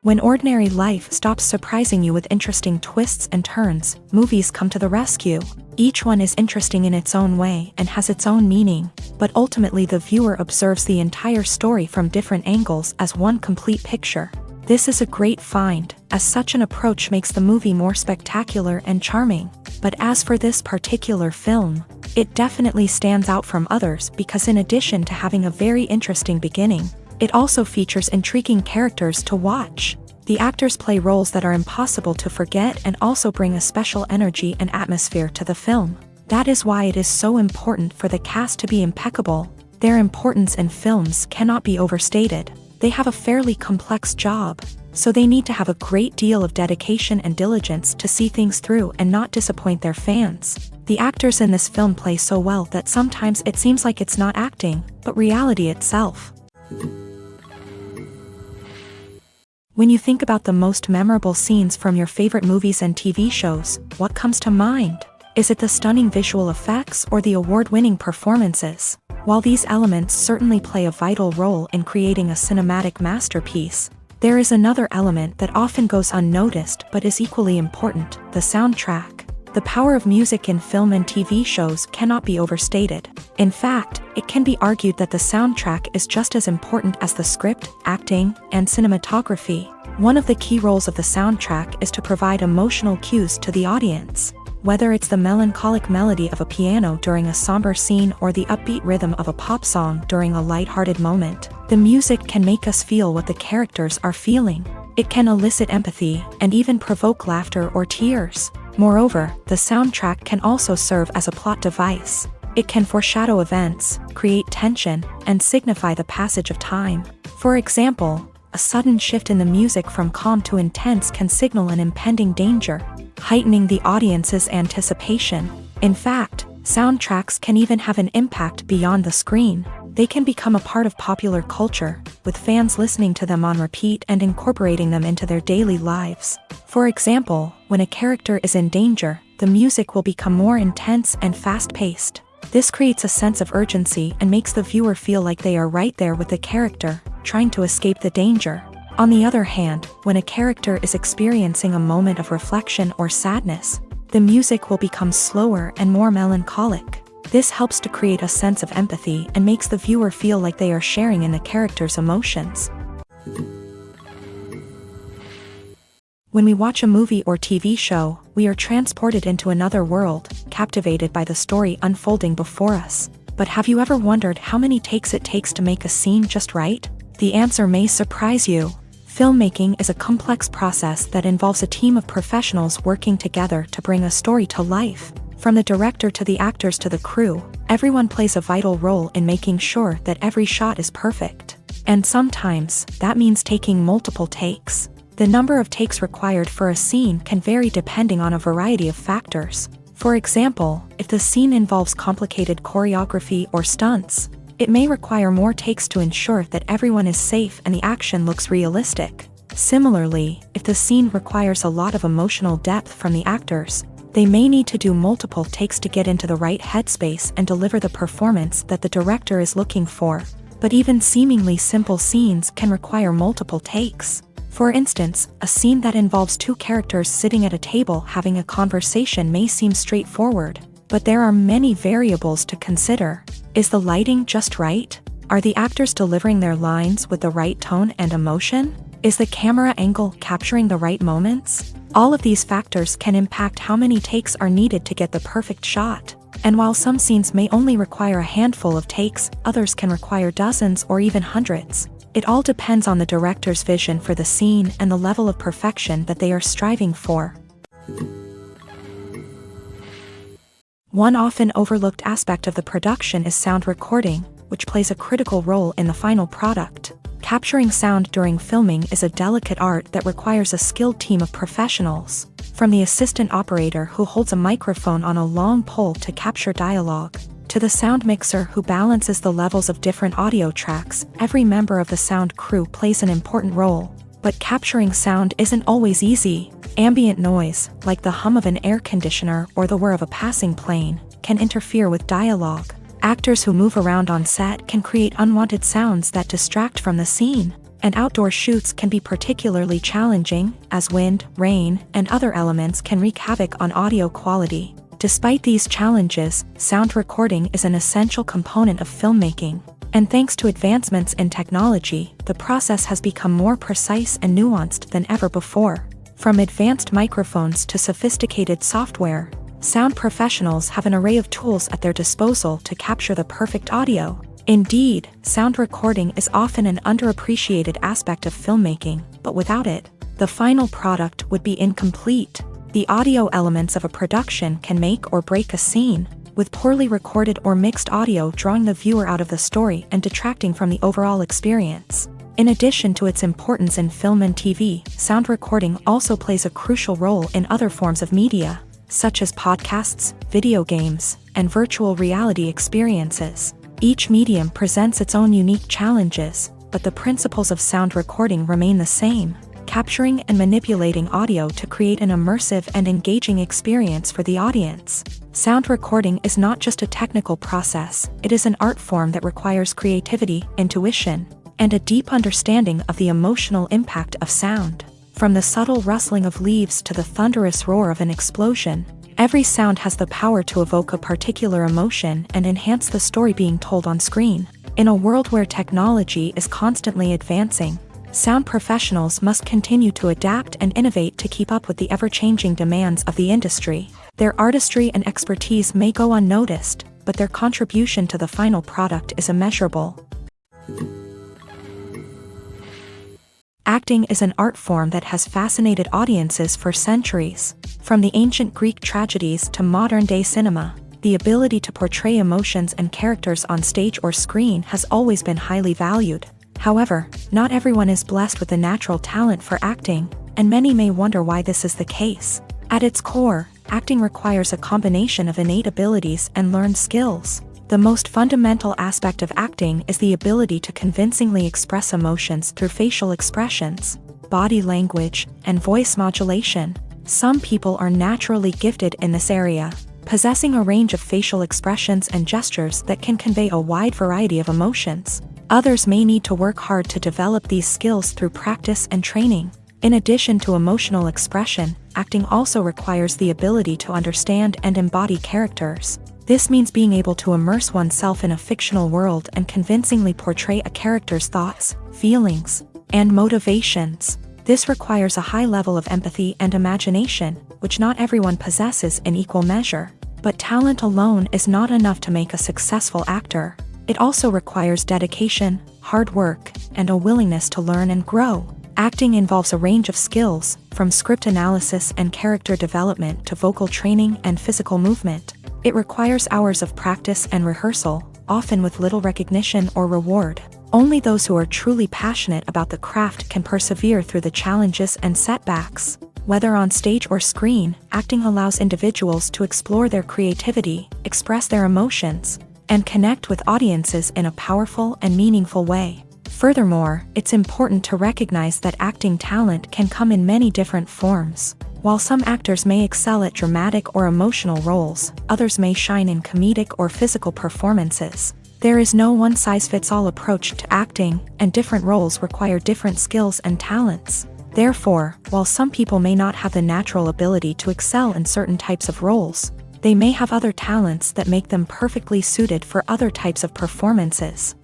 When ordinary life stops surprising you with interesting twists and turns, movies come to the rescue. Each one is interesting in its own way and has its own meaning, but ultimately the viewer observes the entire story from different angles as one complete picture. This is a great find, as such an approach makes the movie more spectacular and charming. But as for this particular film, it definitely stands out from others because in addition to having a very interesting beginning, it also features intriguing characters to watch. The actors play roles that are impossible to forget and also bring a special energy and atmosphere to the film. That is why it is so important for the cast to be impeccable. Their importance in films cannot be overstated. They have a fairly complex job, so they need to have a great deal of dedication and diligence to see things through and not disappoint their fans. The actors in this film play so well that sometimes it seems like it's not acting, but reality itself. When you think about the most memorable scenes from your favorite movies and TV shows, what comes to mind? Is it the stunning visual effects or the award-winning performances? While these elements certainly play a vital role in creating a cinematic masterpiece, there is another element that often goes unnoticed but is equally important: the soundtrack. The power of music in film and TV shows cannot be overstated. In fact, it can be argued that the soundtrack is just as important as the script, acting, and cinematography. One of the key roles of the soundtrack is to provide emotional cues to the audience. Whether it's the melancholic melody of a piano during a somber scene or the upbeat rhythm of a pop song during a lighthearted moment, the music can make us feel what the characters are feeling. It can elicit empathy and even provoke laughter or tears. Moreover, the soundtrack can also serve as a plot device. It can foreshadow events, create tension, and signify the passage of time. For example, a sudden shift in the music from calm to intense can signal an impending danger, heightening the audience's anticipation. In fact, soundtracks can even have an impact beyond the screen. They can become a part of popular culture, with fans listening to them on repeat and incorporating them into their daily lives. For example, when a character is in danger, the music will become more intense and fast-paced. This creates a sense of urgency and makes the viewer feel like they are right there with the character, trying to escape the danger. On the other hand, when a character is experiencing a moment of reflection or sadness, the music will become slower and more melancholic. This helps to create a sense of empathy and makes the viewer feel like they are sharing in the character's emotions. When we watch a movie or TV show, we are transported into another world, captivated by the story unfolding before us. But have you ever wondered how many takes it takes to make a scene just right? The answer may surprise you. Filmmaking is a complex process that involves a team of professionals working together to bring a story to life. From the director to the actors to the crew, everyone plays a vital role in making sure that every shot is perfect. And sometimes, that means taking multiple takes. The number of takes required for a scene can vary depending on a variety of factors. For example, if the scene involves complicated choreography or stunts, it may require more takes to ensure that everyone is safe and the action looks realistic. Similarly, if the scene requires a lot of emotional depth from the actors, they may need to do multiple takes to get into the right headspace and deliver the performance that the director is looking for. But even seemingly simple scenes can require multiple takes. For instance, a scene that involves two characters sitting at a table having a conversation may seem straightforward, but there are many variables to consider. Is the lighting just right? Are the actors delivering their lines with the right tone and emotion? Is the camera angle capturing the right moments? All of these factors can impact how many takes are needed to get the perfect shot. And while some scenes may only require a handful of takes, others can require dozens or even hundreds. It all depends on the director's vision for the scene and the level of perfection that they are striving for. One often overlooked aspect of the production is sound recording, which plays a critical role in the final product. Capturing sound during filming is a delicate art that requires a skilled team of professionals. From the assistant operator who holds a microphone on a long pole to capture dialogue, to the sound mixer who balances the levels of different audio tracks, every member of the sound crew plays an important role. But capturing sound isn't always easy. Ambient noise, like the hum of an air conditioner or the whir of a passing plane, can interfere with dialogue. Actors who move around on set can create unwanted sounds that distract from the scene. And outdoor shoots can be particularly challenging, as wind, rain, and other elements can wreak havoc on audio quality. Despite these challenges, sound recording is an essential component of filmmaking. And thanks to advancements in technology, the process has become more precise and nuanced than ever before. From advanced microphones to sophisticated software, sound professionals have an array of tools at their disposal to capture the perfect audio. Indeed, sound recording is often an underappreciated aspect of filmmaking, but without it, the final product would be incomplete. The audio elements of a production can make or break a scene, with poorly recorded or mixed audio drawing the viewer out of the story and detracting from the overall experience. In addition to its importance in film and TV, sound recording also plays a crucial role in other forms of media, such as podcasts, video games, and virtual reality experiences. Each medium presents its own unique challenges, but the principles of sound recording remain the same: capturing and manipulating audio to create an immersive and engaging experience for the audience. Sound recording is not just a technical process, it is an art form that requires creativity, intuition, and a deep understanding of the emotional impact of sound. From the subtle rustling of leaves to the thunderous roar of an explosion, every sound has the power to evoke a particular emotion and enhance the story being told on screen. In a world where technology is constantly advancing, sound professionals must continue to adapt and innovate to keep up with the ever-changing demands of the industry. Their artistry and expertise may go unnoticed, but their contribution to the final product is immeasurable. Acting is an art form that has fascinated audiences for centuries. From the ancient Greek tragedies to modern-day cinema, the ability to portray emotions and characters on stage or screen has always been highly valued. However, not everyone is blessed with a natural talent for acting, and many may wonder why this is the case. At its core, acting requires a combination of innate abilities and learned skills. The most fundamental aspect of acting is the ability to convincingly express emotions through facial expressions, body language, and voice modulation. Some people are naturally gifted in this area, possessing a range of facial expressions and gestures that can convey a wide variety of emotions. Others may need to work hard to develop these skills through practice and training. In addition to emotional expression, acting also requires the ability to understand and embody characters. This means being able to immerse oneself in a fictional world and convincingly portray a character's thoughts, feelings, and motivations. This requires a high level of empathy and imagination, which not everyone possesses in equal measure. But talent alone is not enough to make a successful actor. It also requires dedication, hard work, and a willingness to learn and grow. Acting involves a range of skills, from script analysis and character development to vocal training and physical movement. It requires hours of practice and rehearsal, often with little recognition or reward. Only those who are truly passionate about the craft can persevere through the challenges and setbacks. Whether on stage or screen, acting allows individuals to explore their creativity, express their emotions, and connect with audiences in a powerful and meaningful way. Furthermore, it's important to recognize that acting talent can come in many different forms. While some actors may excel at dramatic or emotional roles, others may shine in comedic or physical performances. There is no one-size-fits-all approach to acting, and different roles require different skills and talents. Therefore, while some people may not have the natural ability to excel in certain types of roles, they may have other talents that make them perfectly suited for other types of performances.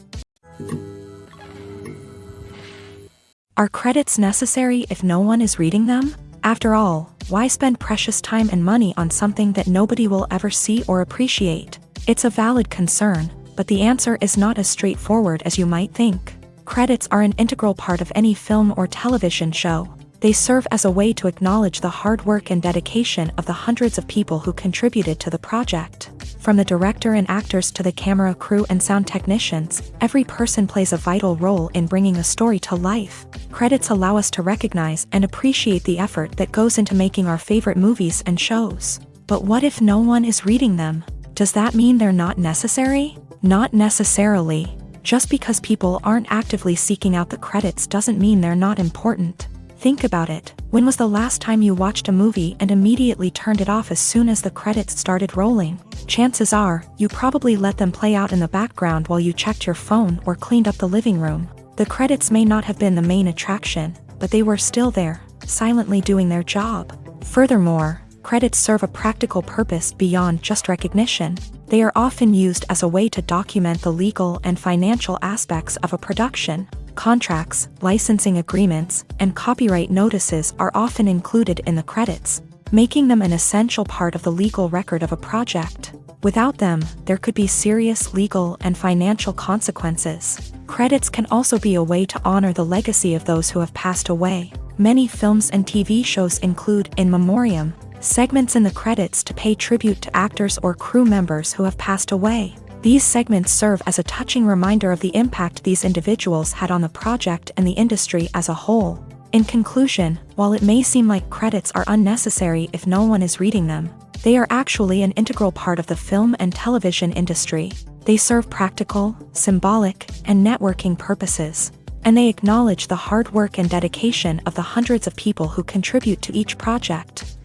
Are credits necessary if no one is reading them? After all, why spend precious time and money on something that nobody will ever see or appreciate? It's a valid concern, but the answer is not as straightforward as you might think. Credits are an integral part of any film or television show. They serve as a way to acknowledge the hard work and dedication of the hundreds of people who contributed to the project. From the director and actors to the camera crew and sound technicians, every person plays a vital role in bringing a story to life. Credits allow us to recognize and appreciate the effort that goes into making our favorite movies and shows. But what if no one is reading them? Does that mean they're not necessary? Not necessarily. Just because people aren't actively seeking out the credits doesn't mean they're not important. Think about it. When was the last time you watched a movie and immediately turned it off as soon as the credits started rolling? Chances are, you probably let them play out in the background while you checked your phone or cleaned up the living room. The credits may not have been the main attraction, but they were still there, silently doing their job. Furthermore, credits serve a practical purpose beyond just recognition. They are often used as a way to document the legal and financial aspects of a production. Contracts, licensing agreements, and copyright notices are often included in the credits, making them an essential part of the legal record of a project. Without them, there could be serious legal and financial consequences. Credits can also be a way to honor the legacy of those who have passed away. Many films and TV shows include in memoriam segments in the credits to pay tribute to actors or crew members who have passed away. These segments serve as a touching reminder of the impact these individuals had on the project and the industry as a whole. In conclusion, while it may seem like credits are unnecessary if no one is reading them, they are actually an integral part of the film and television industry. They serve practical, symbolic, and networking purposes, and they acknowledge the hard work and dedication of the hundreds of people who contribute to each project.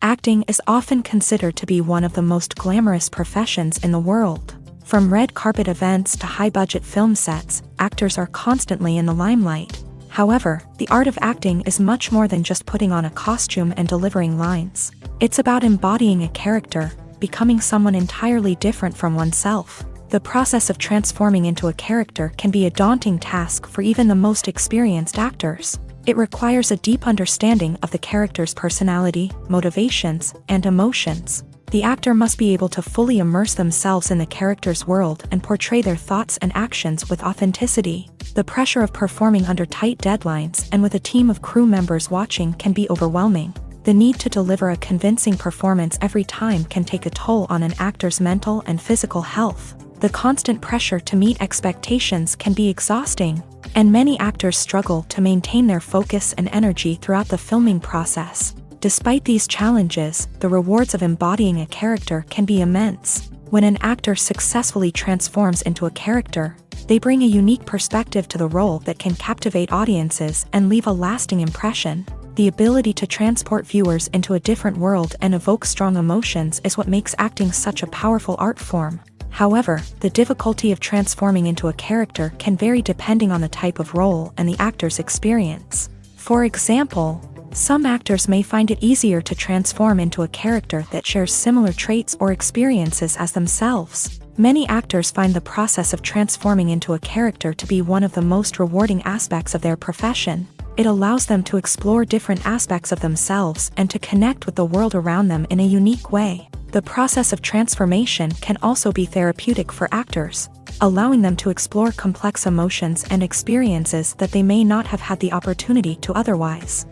Acting is often considered to be one of the most glamorous professions in the world. From red carpet events to high-budget film sets, actors are constantly in the limelight. However, the art of acting is much more than just putting on a costume and delivering lines. It's about embodying a character, becoming someone entirely different from oneself. The process of transforming into a character can be a daunting task for even the most experienced actors. It requires a deep understanding of the character's personality, motivations, and emotions. The actor must be able to fully immerse themselves in the character's world and portray their thoughts and actions with authenticity. The pressure of performing under tight deadlines and with a team of crew members watching can be overwhelming. The need to deliver a convincing performance every time can take a toll on an actor's mental and physical health. The constant pressure to meet expectations can be exhausting, and many actors struggle to maintain their focus and energy throughout the filming process. Despite these challenges, the rewards of embodying a character can be immense. When an actor successfully transforms into a character, they bring a unique perspective to the role that can captivate audiences and leave a lasting impression. The ability to transport viewers into a different world and evoke strong emotions is what makes acting such a powerful art form. However, the difficulty of transforming into a character can vary depending on the type of role and the actor's experience. For example, some actors may find it easier to transform into a character that shares similar traits or experiences as themselves. Many actors find the process of transforming into a character to be one of the most rewarding aspects of their profession. It allows them to explore different aspects of themselves and to connect with the world around them in a unique way. The process of transformation can also be therapeutic for actors, allowing them to explore complex emotions and experiences that they may not have had the opportunity to otherwise.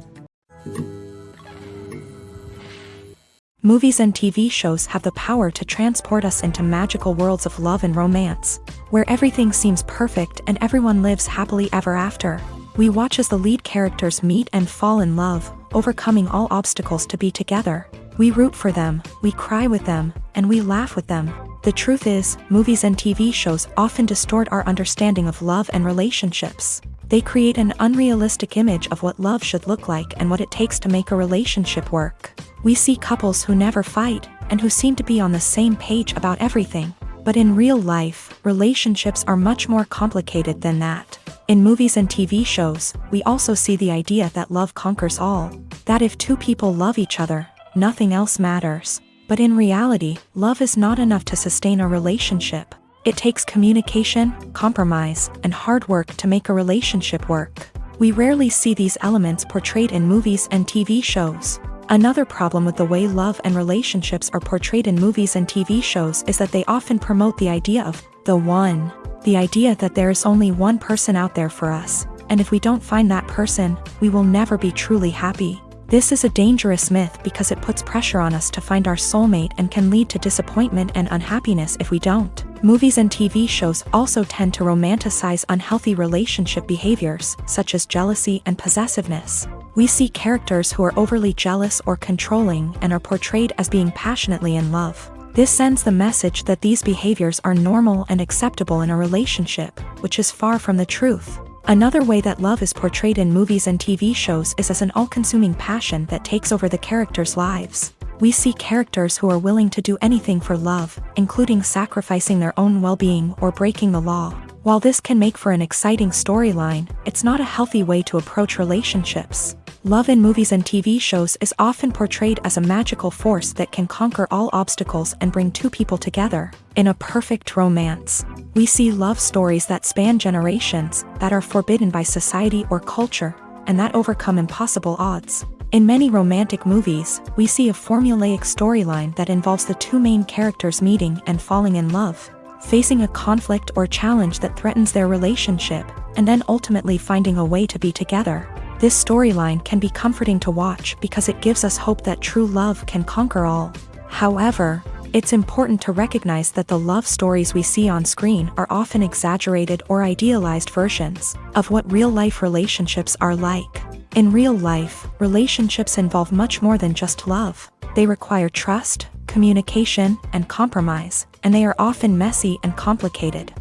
Movies and TV shows have the power to transport us into magical worlds of love and romance, where everything seems perfect and everyone lives happily ever after. We watch as the lead characters meet and fall in love, overcoming all obstacles to be together. We root for them, we cry with them, and we laugh with them. The truth is, movies and TV shows often distort our understanding of love and relationships. They create an unrealistic image of what love should look like and what it takes to make a relationship work. We see couples who never fight, and who seem to be on the same page about everything. But in real life, relationships are much more complicated than that. In movies and TV shows, we also see the idea that love conquers all. That if two people love each other, nothing else matters. But in reality, love is not enough to sustain a relationship. It takes communication, compromise, and hard work to make a relationship work. We rarely see these elements portrayed in movies and TV shows. Another problem with the way love and relationships are portrayed in movies and TV shows is that they often promote the idea of the one. The idea that there is only one person out there for us, and if we don't find that person, we will never be truly happy. This is a dangerous myth because it puts pressure on us to find our soulmate and can lead to disappointment and unhappiness if we don't. Movies and TV shows also tend to romanticize unhealthy relationship behaviors, such as jealousy and possessiveness. We see characters who are overly jealous or controlling and are portrayed as being passionately in love. This sends the message that these behaviors are normal and acceptable in a relationship, which is far from the truth. Another way that love is portrayed in movies and TV shows is as an all-consuming passion that takes over the characters' lives. We see characters who are willing to do anything for love, including sacrificing their own well-being or breaking the law. While this can make for an exciting storyline, it's not a healthy way to approach relationships. Love in movies and TV shows is often portrayed as a magical force that can conquer all obstacles and bring two people together. In a perfect romance, we see love stories that span generations, that are forbidden by society or culture, and that overcome impossible odds. In many romantic movies, we see a formulaic storyline that involves the two main characters meeting and falling in love, facing a conflict or challenge that threatens their relationship, and then ultimately finding a way to be together. This storyline can be comforting to watch because it gives us hope that true love can conquer all. However, it's important to recognize that the love stories we see on screen are often exaggerated or idealized versions of what real-life relationships are like. In real life, relationships involve much more than just love. They require trust, communication, and compromise, and they are often messy and complicated.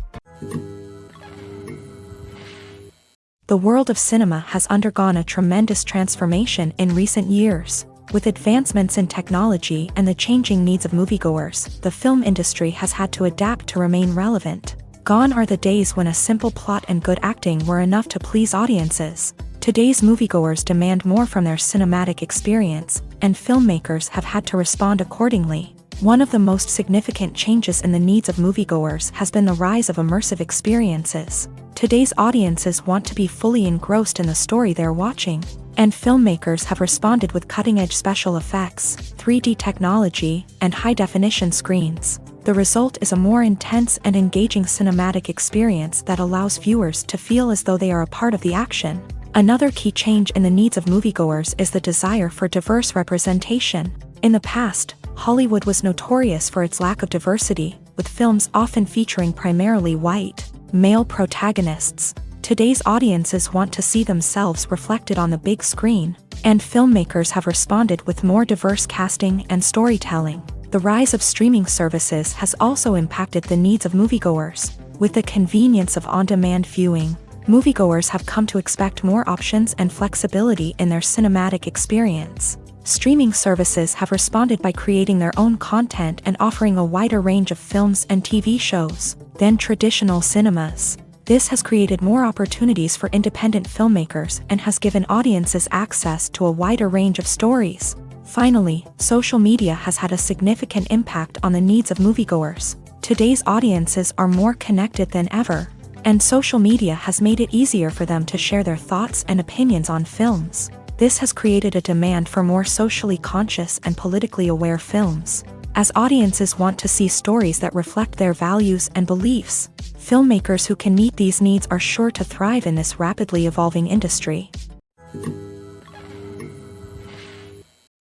The world of cinema has undergone a tremendous transformation in recent years. With advancements in technology and the changing needs of moviegoers, the film industry has had to adapt to remain relevant. Gone are the days when a simple plot and good acting were enough to please audiences. Today's moviegoers demand more from their cinematic experience, and filmmakers have had to respond accordingly. One of the most significant changes in the needs of moviegoers has been the rise of immersive experiences. Today's audiences want to be fully engrossed in the story they're watching, and filmmakers have responded with cutting-edge special effects, 3D technology, and high-definition screens. The result is a more intense and engaging cinematic experience that allows viewers to feel as though they are a part of the action. Another key change in the needs of moviegoers is the desire for diverse representation. In the past, Hollywood was notorious for its lack of diversity, with films often featuring primarily white, male protagonists. Today's audiences want to see themselves reflected on the big screen, and filmmakers have responded with more diverse casting and storytelling. The rise of streaming services has also impacted the needs of moviegoers. With the convenience of on-demand viewing, moviegoers have come to expect more options and flexibility in their cinematic experience. Streaming services have responded by creating their own content and offering a wider range of films and TV shows than traditional cinemas. This has created more opportunities for independent filmmakers and has given audiences access to a wider range of stories. Finally, social media has had a significant impact on the needs of moviegoers. Today's audiences are more connected than ever, and social media has made it easier for them to share their thoughts and opinions on films. This has created a demand for more socially conscious and politically aware films. As audiences want to see stories that reflect their values and beliefs, filmmakers who can meet these needs are sure to thrive in this rapidly evolving industry.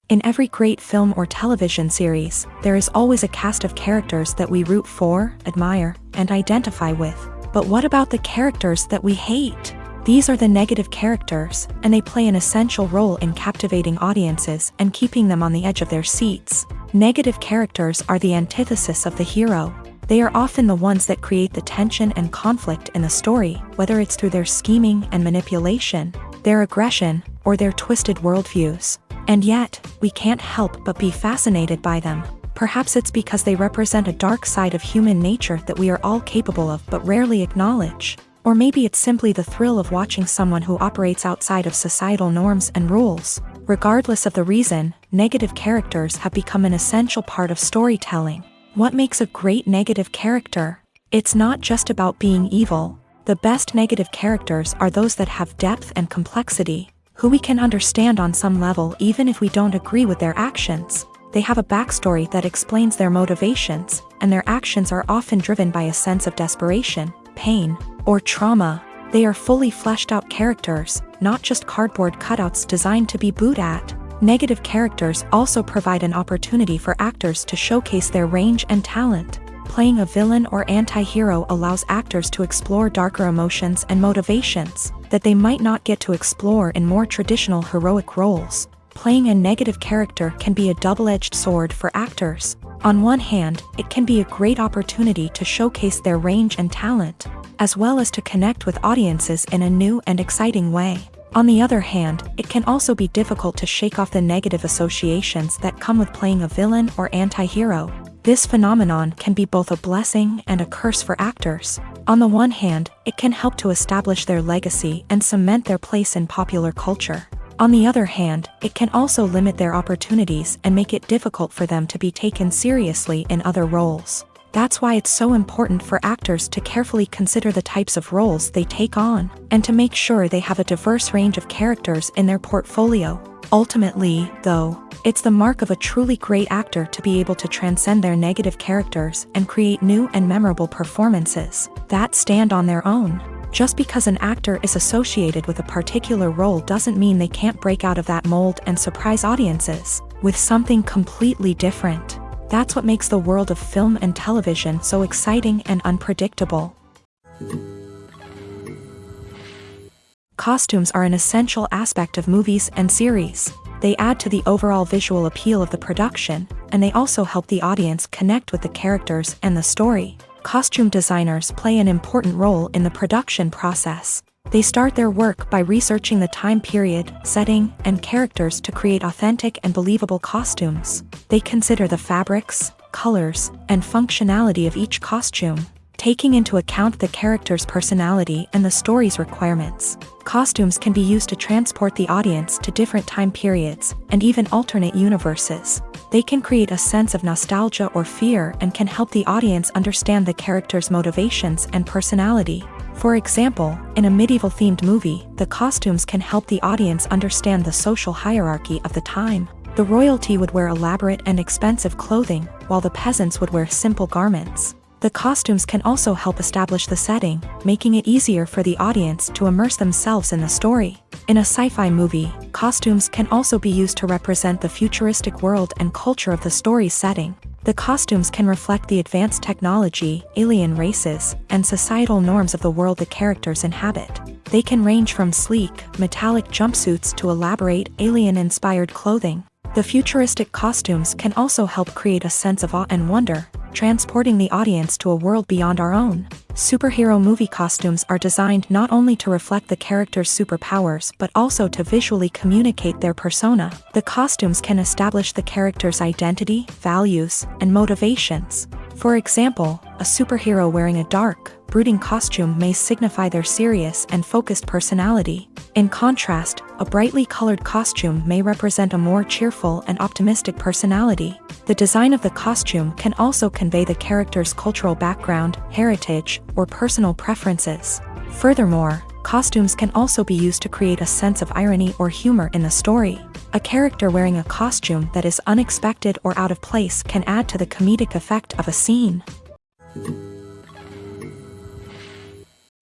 In every great film or television series, there is always a cast of characters that we root for, admire, and identify with. But what about the characters that we hate? These are the negative characters, and they play an essential role in captivating audiences and keeping them on the edge of their seats. Negative characters are the antithesis of the hero. They are often the ones that create the tension and conflict in the story, whether it's through their scheming and manipulation, their aggression, or their twisted worldviews. And yet, we can't help but be fascinated by them. Perhaps it's because they represent a dark side of human nature that we are all capable of but rarely acknowledge. Or maybe it's simply the thrill of watching someone who operates outside of societal norms and rules. Regardless of the reason, negative characters have become an essential part of storytelling. What makes a great negative character? It's not just about being evil. The best negative characters are those that have depth and complexity, who we can understand on some level even if we don't agree with their actions. They have a backstory that explains their motivations, and their actions are often driven by a sense of desperation, pain, or trauma. They are fully fleshed out characters, not just cardboard cutouts designed to be booed at. Negative characters also provide an opportunity for actors to showcase their range and talent. Playing a villain or anti-hero allows actors to explore darker emotions and motivations that they might not get to explore in more traditional heroic roles. Playing a negative character can be a double-edged sword for actors. On one hand, it can be a great opportunity to showcase their range and talent, as well as to connect with audiences in a new and exciting way. On the other hand, it can also be difficult to shake off the negative associations that come with playing a villain or anti-hero. This phenomenon can be both a blessing and a curse for actors. On the one hand, it can help to establish their legacy and cement their place in popular culture. On the other hand, it can also limit their opportunities and make it difficult for them to be taken seriously in other roles. That's why it's so important for actors to carefully consider the types of roles they take on, and to make sure they have a diverse range of characters in their portfolio. Ultimately, though, it's the mark of a truly great actor to be able to transcend their negative characters and create new and memorable performances that stand on their own. Just because an actor is associated with a particular role doesn't mean they can't break out of that mold and surprise audiences with something completely different. That's what makes the world of film and television so exciting and unpredictable. Costumes are an essential aspect of movies and series. They add to the overall visual appeal of the production, and they also help the audience connect with the characters and the story. Costume designers play an important role in the production process. They start their work by researching the time period, setting, and characters to create authentic and believable costumes. They consider the fabrics, colors, and functionality of each costume, taking into account the character's personality and the story's requirements. Costumes can be used to transport the audience to different time periods and even alternate universes. They can create a sense of nostalgia or fear and can help the audience understand the character's motivations and personality. For example, in a medieval-themed movie, the costumes can help the audience understand the social hierarchy of the time. The royalty would wear elaborate and expensive clothing, while the peasants would wear simple garments. The costumes can also help establish the setting, making it easier for the audience to immerse themselves in the story. In a sci-fi movie, costumes can also be used to represent the futuristic world and culture of the story's setting. The costumes can reflect the advanced technology, alien races, and societal norms of the world the characters inhabit. They can range from sleek, metallic jumpsuits to elaborate, alien-inspired clothing. The futuristic costumes can also help create a sense of awe and wonder, transporting the audience to a world beyond our own. Superhero movie costumes are designed not only to reflect the character's superpowers but also to visually communicate their persona. The costumes can establish the character's identity, values, and motivations. For example, a superhero wearing a dark, brooding costume may signify their serious and focused personality. In contrast, a brightly colored costume may represent a more cheerful and optimistic personality. The design of the costume can also convey the character's cultural background, heritage, or personal preferences. Furthermore, costumes can also be used to create a sense of irony or humor in the story. A character wearing a costume that is unexpected or out of place can add to the comedic effect of a scene.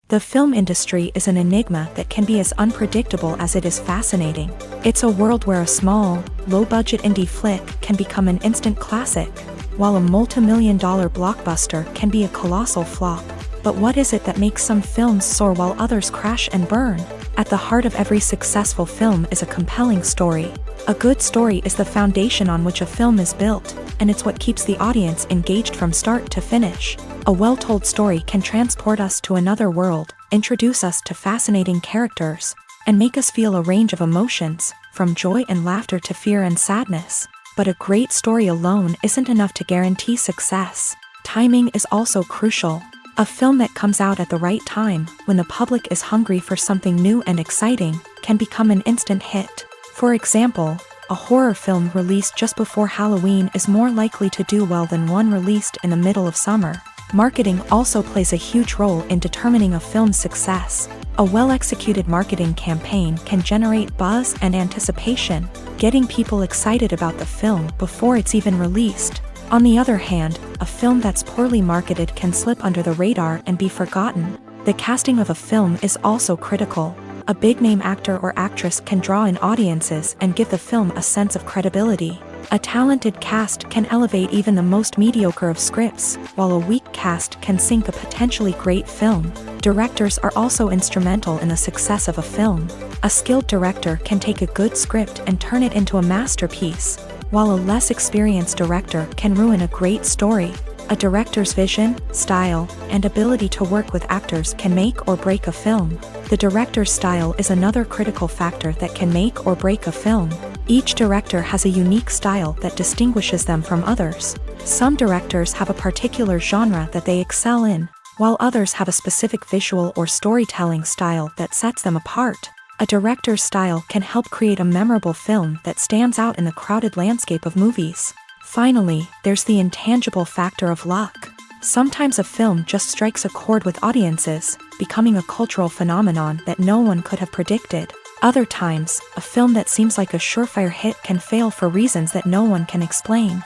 The film industry is an enigma that can be as unpredictable as it is fascinating. It's a world where a small, low-budget indie flick can become an instant classic, while a multi-million-dollar blockbuster can be a colossal flop. But what is it that makes some films soar while others crash and burn? At the heart of every successful film is a compelling story. A good story is the foundation on which a film is built, and it's what keeps the audience engaged from start to finish. A well-told story can transport us to another world, introduce us to fascinating characters, and make us feel a range of emotions, from joy and laughter to fear and sadness. But a great story alone isn't enough to guarantee success. Timing is also crucial. A film that comes out at the right time, when the public is hungry for something new and exciting, can become an instant hit. For example, a horror film released just before Halloween is more likely to do well than one released in the middle of summer. Marketing also plays a huge role in determining a film's success. A well-executed marketing campaign can generate buzz and anticipation, getting people excited about the film before it's even released. On the other hand, a film that's poorly marketed can slip under the radar and be forgotten. The casting of a film is also critical. A big-name actor or actress can draw in audiences and give the film a sense of credibility. A talented cast can elevate even the most mediocre of scripts, while a weak cast can sink a potentially great film. Directors are also instrumental in the success of a film. A skilled director can take a good script and turn it into a masterpiece, while a less experienced director can ruin a great story. A director's vision, style, and ability to work with actors can make or break a film. The director's style is another critical factor that can make or break a film. Each director has a unique style that distinguishes them from others. Some directors have a particular genre that they excel in, while others have a specific visual or storytelling style that sets them apart. A director's style can help create a memorable film that stands out in the crowded landscape of movies. Finally, there's the intangible factor of luck. Sometimes a film just strikes a chord with audiences, becoming a cultural phenomenon that no one could have predicted. Other times, a film that seems like a surefire hit can fail for reasons that no one can explain.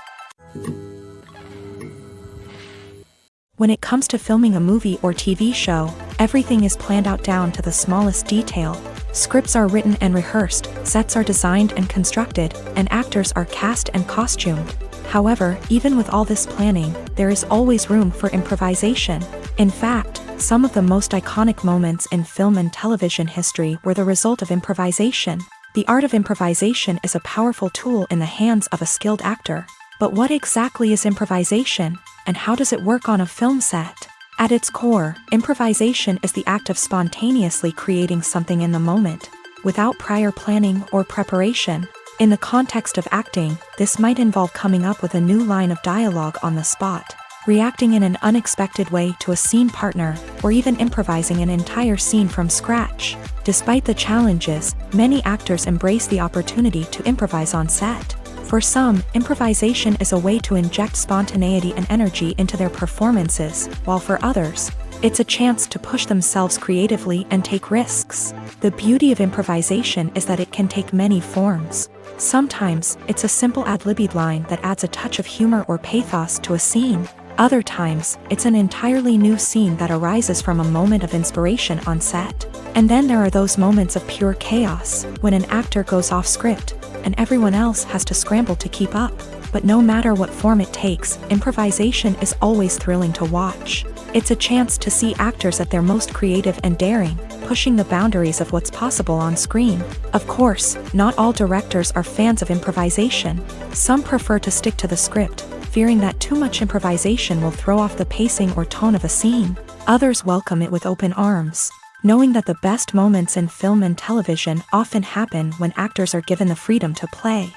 When it comes to filming a movie or TV show, everything is planned out down to the smallest detail. Scripts are written and rehearsed, sets are designed and constructed, and actors are cast and costumed. However, even with all this planning, there is always room for improvisation. In fact, some of the most iconic moments in film and television history were the result of improvisation. The art of improvisation is a powerful tool in the hands of a skilled actor. But what exactly is improvisation, and how does it work on a film set? At its core, improvisation is the act of spontaneously creating something in the moment, without prior planning or preparation. In the context of acting, this might involve coming up with a new line of dialogue on the spot, reacting in an unexpected way to a scene partner, or even improvising an entire scene from scratch. Despite the challenges, many actors embrace the opportunity to improvise on set. For some, improvisation is a way to inject spontaneity and energy into their performances, while for others, it's a chance to push themselves creatively and take risks. The beauty of improvisation is that it can take many forms. Sometimes, it's a simple ad-libbed line that adds a touch of humor or pathos to a scene. Other times, it's an entirely new scene that arises from a moment of inspiration on set. And then there are those moments of pure chaos, when an actor goes off script, and everyone else has to scramble to keep up. But no matter what form it takes, improvisation is always thrilling to watch. It's a chance to see actors at their most creative and daring, pushing the boundaries of what's possible on screen. Of course, not all directors are fans of improvisation. Some prefer to stick to the script, fearing that too much improvisation will throw off the pacing or tone of a scene. Others welcome it with open arms, knowing that the best moments in film and television often happen when actors are given the freedom to play.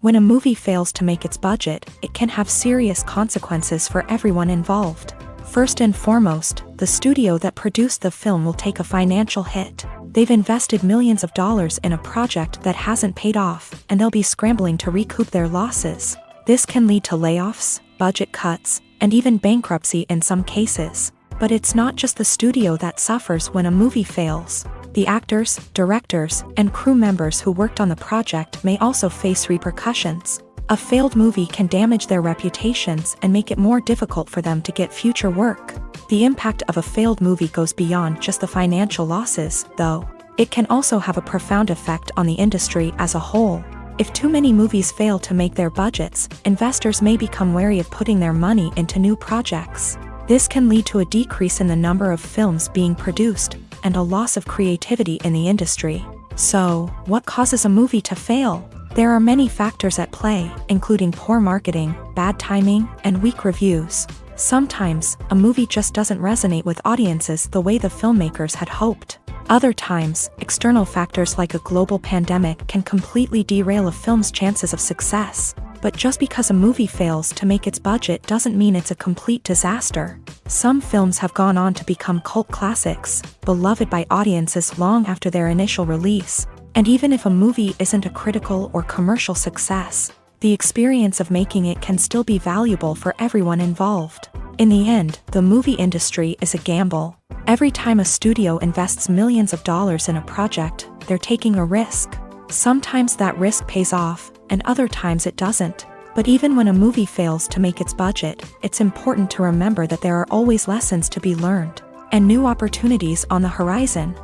When a movie fails to make its budget, it can have serious consequences for everyone involved. First and foremost, the studio that produced the film will take a financial hit. They've invested millions of dollars in a project that hasn't paid off, and they'll be scrambling to recoup their losses. This can lead to layoffs, budget cuts, and even bankruptcy in some cases. But it's not just the studio that suffers when a movie fails. The actors, directors, and crew members who worked on the project may also face repercussions. A failed movie can damage their reputations and make it more difficult for them to get future work. The impact of a failed movie goes beyond just the financial losses, though. It can also have a profound effect on the industry as a whole. If too many movies fail to make their budgets, investors may become wary of putting their money into new projects. This can lead to a decrease in the number of films being produced, and a loss of creativity in the industry. So, what causes a movie to fail? There are many factors at play, including poor marketing, bad timing, and weak reviews. Sometimes, a movie just doesn't resonate with audiences the way the filmmakers had hoped. Other times, external factors like a global pandemic can completely derail a film's chances of success. But just because a movie fails to make its budget doesn't mean it's a complete disaster. Some films have gone on to become cult classics, beloved by audiences long after their initial release. And even if a movie isn't a critical or commercial success, the experience of making it can still be valuable for everyone involved. In the end, the movie industry is a gamble. Every time a studio invests millions of dollars in a project, they're taking a risk. Sometimes that risk pays off, and other times it doesn't. But even when a movie fails to make its budget, it's important to remember that there are always lessons to be learned, and new opportunities on the horizon.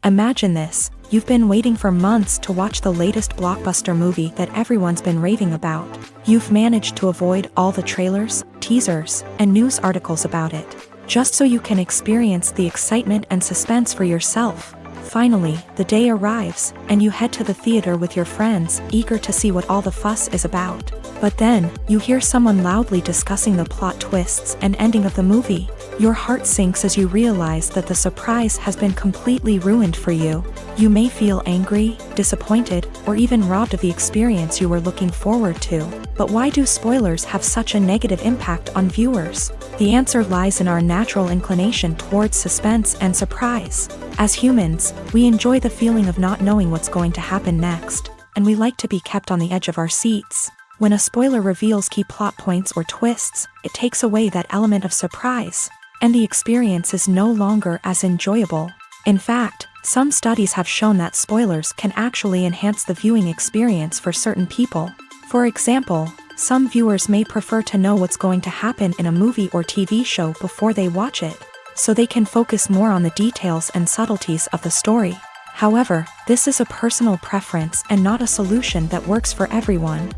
Imagine this: you've been waiting for months to watch the latest blockbuster movie that everyone's been raving about. You've managed to avoid all the trailers, teasers, and news articles about it, just so you can experience the excitement and suspense for yourself. Finally, the day arrives, and you head to the theater with your friends, eager to see what all the fuss is about. But then, you hear someone loudly discussing the plot twists and ending of the movie. Your heart sinks as you realize that the surprise has been completely ruined for you. You may feel angry, disappointed, or even robbed of the experience you were looking forward to. But why do spoilers have such a negative impact on viewers? The answer lies in our natural inclination towards suspense and surprise. As humans, we enjoy the feeling of not knowing what's going to happen next, and we like to be kept on the edge of our seats. When a spoiler reveals key plot points or twists, it takes away that element of surprise, and the experience is no longer as enjoyable. In fact, some studies have shown that spoilers can actually enhance the viewing experience for certain people. For example, some viewers may prefer to know what's going to happen in a movie or TV show before they watch it, so they can focus more on the details and subtleties of the story. However, this is a personal preference and not a solution that works for everyone.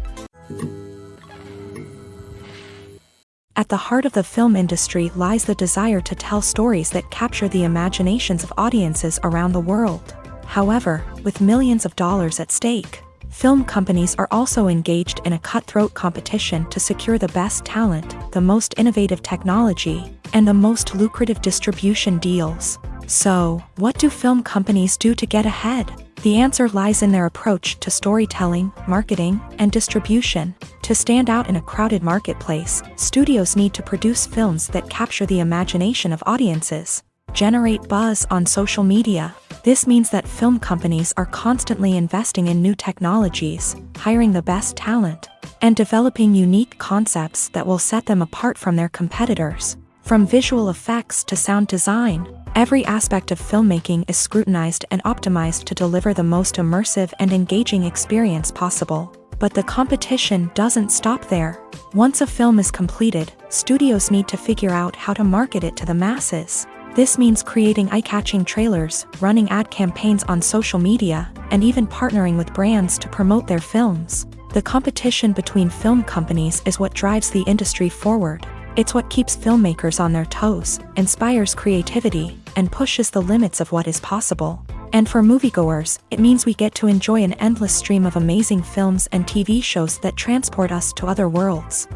At the heart of the film industry lies the desire to tell stories that capture the imaginations of audiences around the world. However, with millions of dollars at stake, film companies are also engaged in a cutthroat competition to secure the best talent, the most innovative technology, and the most lucrative distribution deals. So, what do film companies do to get ahead? The answer lies in their approach to storytelling, marketing, and distribution. To stand out in a crowded marketplace, studios need to produce films that capture the imagination of audiences, generate buzz on social media. This means that film companies are constantly investing in new technologies, hiring the best talent, and developing unique concepts that will set them apart from their competitors. From visual effects to sound design, every aspect of filmmaking is scrutinized and optimized to deliver the most immersive and engaging experience possible. But the competition doesn't stop there. Once a film is completed, studios need to figure out how to market it to the masses. This means creating eye-catching trailers, running ad campaigns on social media, and even partnering with brands to promote their films. The competition between film companies is what drives the industry forward. It's what keeps filmmakers on their toes, inspires creativity, and pushes the limits of what is possible. And for moviegoers, it means we get to enjoy an endless stream of amazing films and TV shows that transport us to other worlds.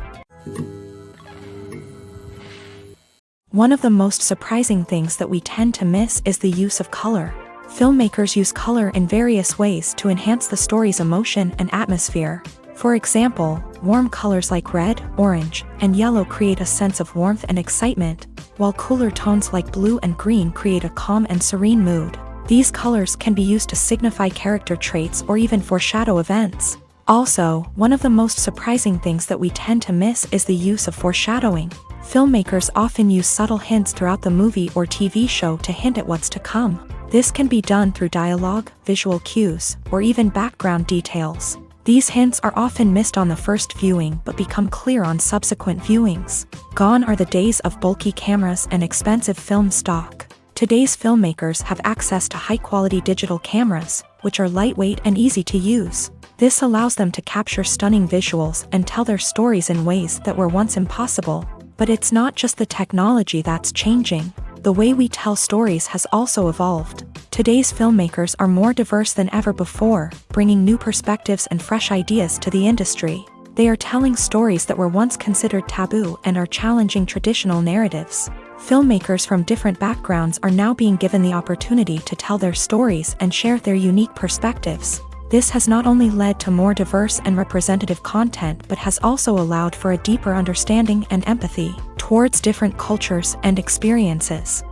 One of the most surprising things that we tend to miss is the use of color. Filmmakers use color in various ways to enhance the story's emotion and atmosphere. For example, warm colors like red, orange, and yellow create a sense of warmth and excitement, while cooler tones like blue and green create a calm and serene mood. These colors can be used to signify character traits or even foreshadow events. Also, one of the most surprising things that we tend to miss is the use of foreshadowing. Filmmakers often use subtle hints throughout the movie or TV show to hint at what's to come. This can be done through dialogue, visual cues, or even background details. These hints are often missed on the first viewing but become clear on subsequent viewings. Gone are the days of bulky cameras and expensive film stock. Today's filmmakers have access to high-quality digital cameras, which are lightweight and easy to use. This allows them to capture stunning visuals and tell their stories in ways that were once impossible. But it's not just the technology that's changing. The way we tell stories has also evolved. Today's filmmakers are more diverse than ever before, bringing new perspectives and fresh ideas to the industry. They are telling stories that were once considered taboo and are challenging traditional narratives. Filmmakers from different backgrounds are now being given the opportunity to tell their stories and share their unique perspectives. This has not only led to more diverse and representative content but has also allowed for a deeper understanding and empathy towards different cultures and experiences.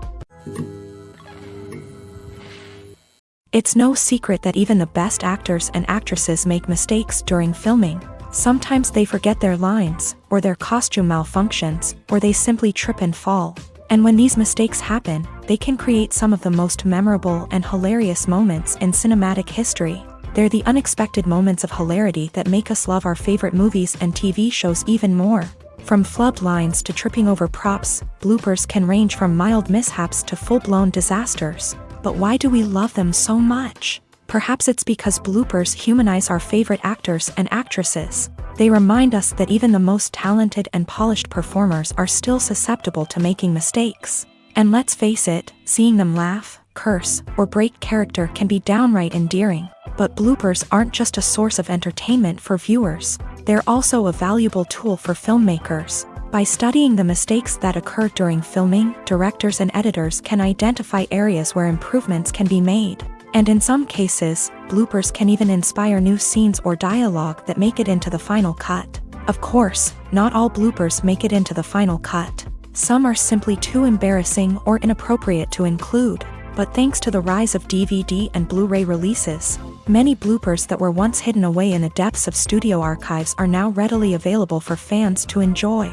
It's no secret that even the best actors and actresses make mistakes during filming. Sometimes they forget their lines, or their costume malfunctions, or they simply trip and fall. And when these mistakes happen, they can create some of the most memorable and hilarious moments in cinematic history. They're the unexpected moments of hilarity that make us love our favorite movies and TV shows even more. From flubbed lines to tripping over props, bloopers can range from mild mishaps to full-blown disasters. But why do we love them so much? Perhaps it's because bloopers humanize our favorite actors and actresses. They remind us that even the most talented and polished performers are still susceptible to making mistakes. And let's face it, seeing them laugh, curse, or break character can be downright endearing. But bloopers aren't just a source of entertainment for viewers, they're also a valuable tool for filmmakers. By studying the mistakes that occur during filming, directors and editors can identify areas where improvements can be made. And in some cases, bloopers can even inspire new scenes or dialogue that make it into the final cut. Of course, not all bloopers make it into the final cut. Some are simply too embarrassing or inappropriate to include. But thanks to the rise of DVD and Blu-ray releases, many bloopers that were once hidden away in the depths of studio archives are now readily available for fans to enjoy.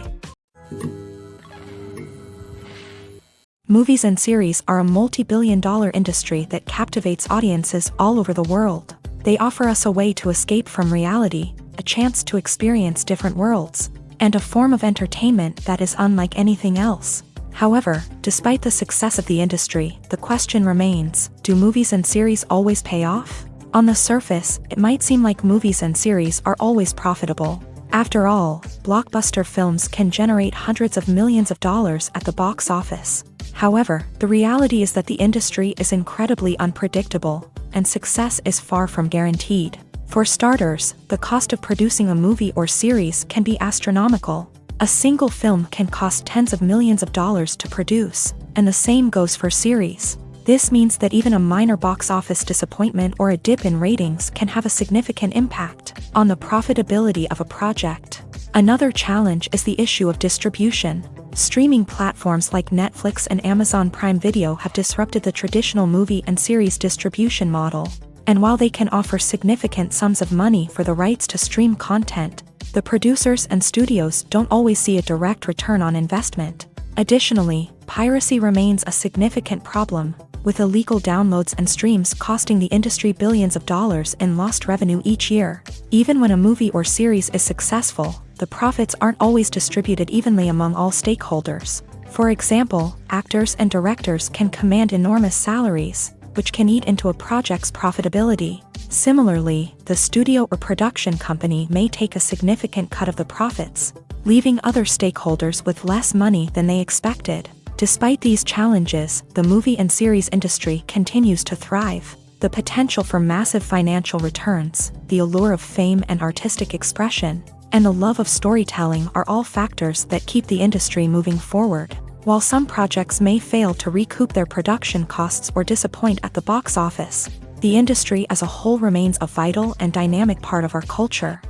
Movies and series are a multi-billion-dollar industry that captivates audiences all over the world. They offer us a way to escape from reality, a chance to experience different worlds, and a form of entertainment that is unlike anything else. However, despite the success of the industry, the question remains, do movies and series always pay off? On the surface, it might seem like movies and series are always profitable. After all, blockbuster films can generate hundreds of millions of dollars at the box office. However, the reality is that the industry is incredibly unpredictable, and success is far from guaranteed. For starters, the cost of producing a movie or series can be astronomical. A single film can cost tens of millions of dollars to produce, and the same goes for series. This means that even a minor box office disappointment or a dip in ratings can have a significant impact on the profitability of a project. Another challenge is the issue of distribution. Streaming platforms like Netflix and Amazon Prime Video have disrupted the traditional movie and series distribution model. And while they can offer significant sums of money for the rights to stream content, the producers and studios don't always see a direct return on investment. Additionally, piracy remains a significant problem, with illegal downloads and streams costing the industry billions of dollars in lost revenue each year. Even when a movie or series is successful, the profits aren't always distributed evenly among all stakeholders. For example, actors and directors can command enormous salaries, which can eat into a project's profitability. Similarly, the studio or production company may take a significant cut of the profits, leaving other stakeholders with less money than they expected. Despite these challenges, the movie and series industry continues to thrive. The potential for massive financial returns, the allure of fame and artistic expression, and the love of storytelling are all factors that keep the industry moving forward. While some projects may fail to recoup their production costs or disappoint at the box office, the industry as a whole remains a vital and dynamic part of our culture.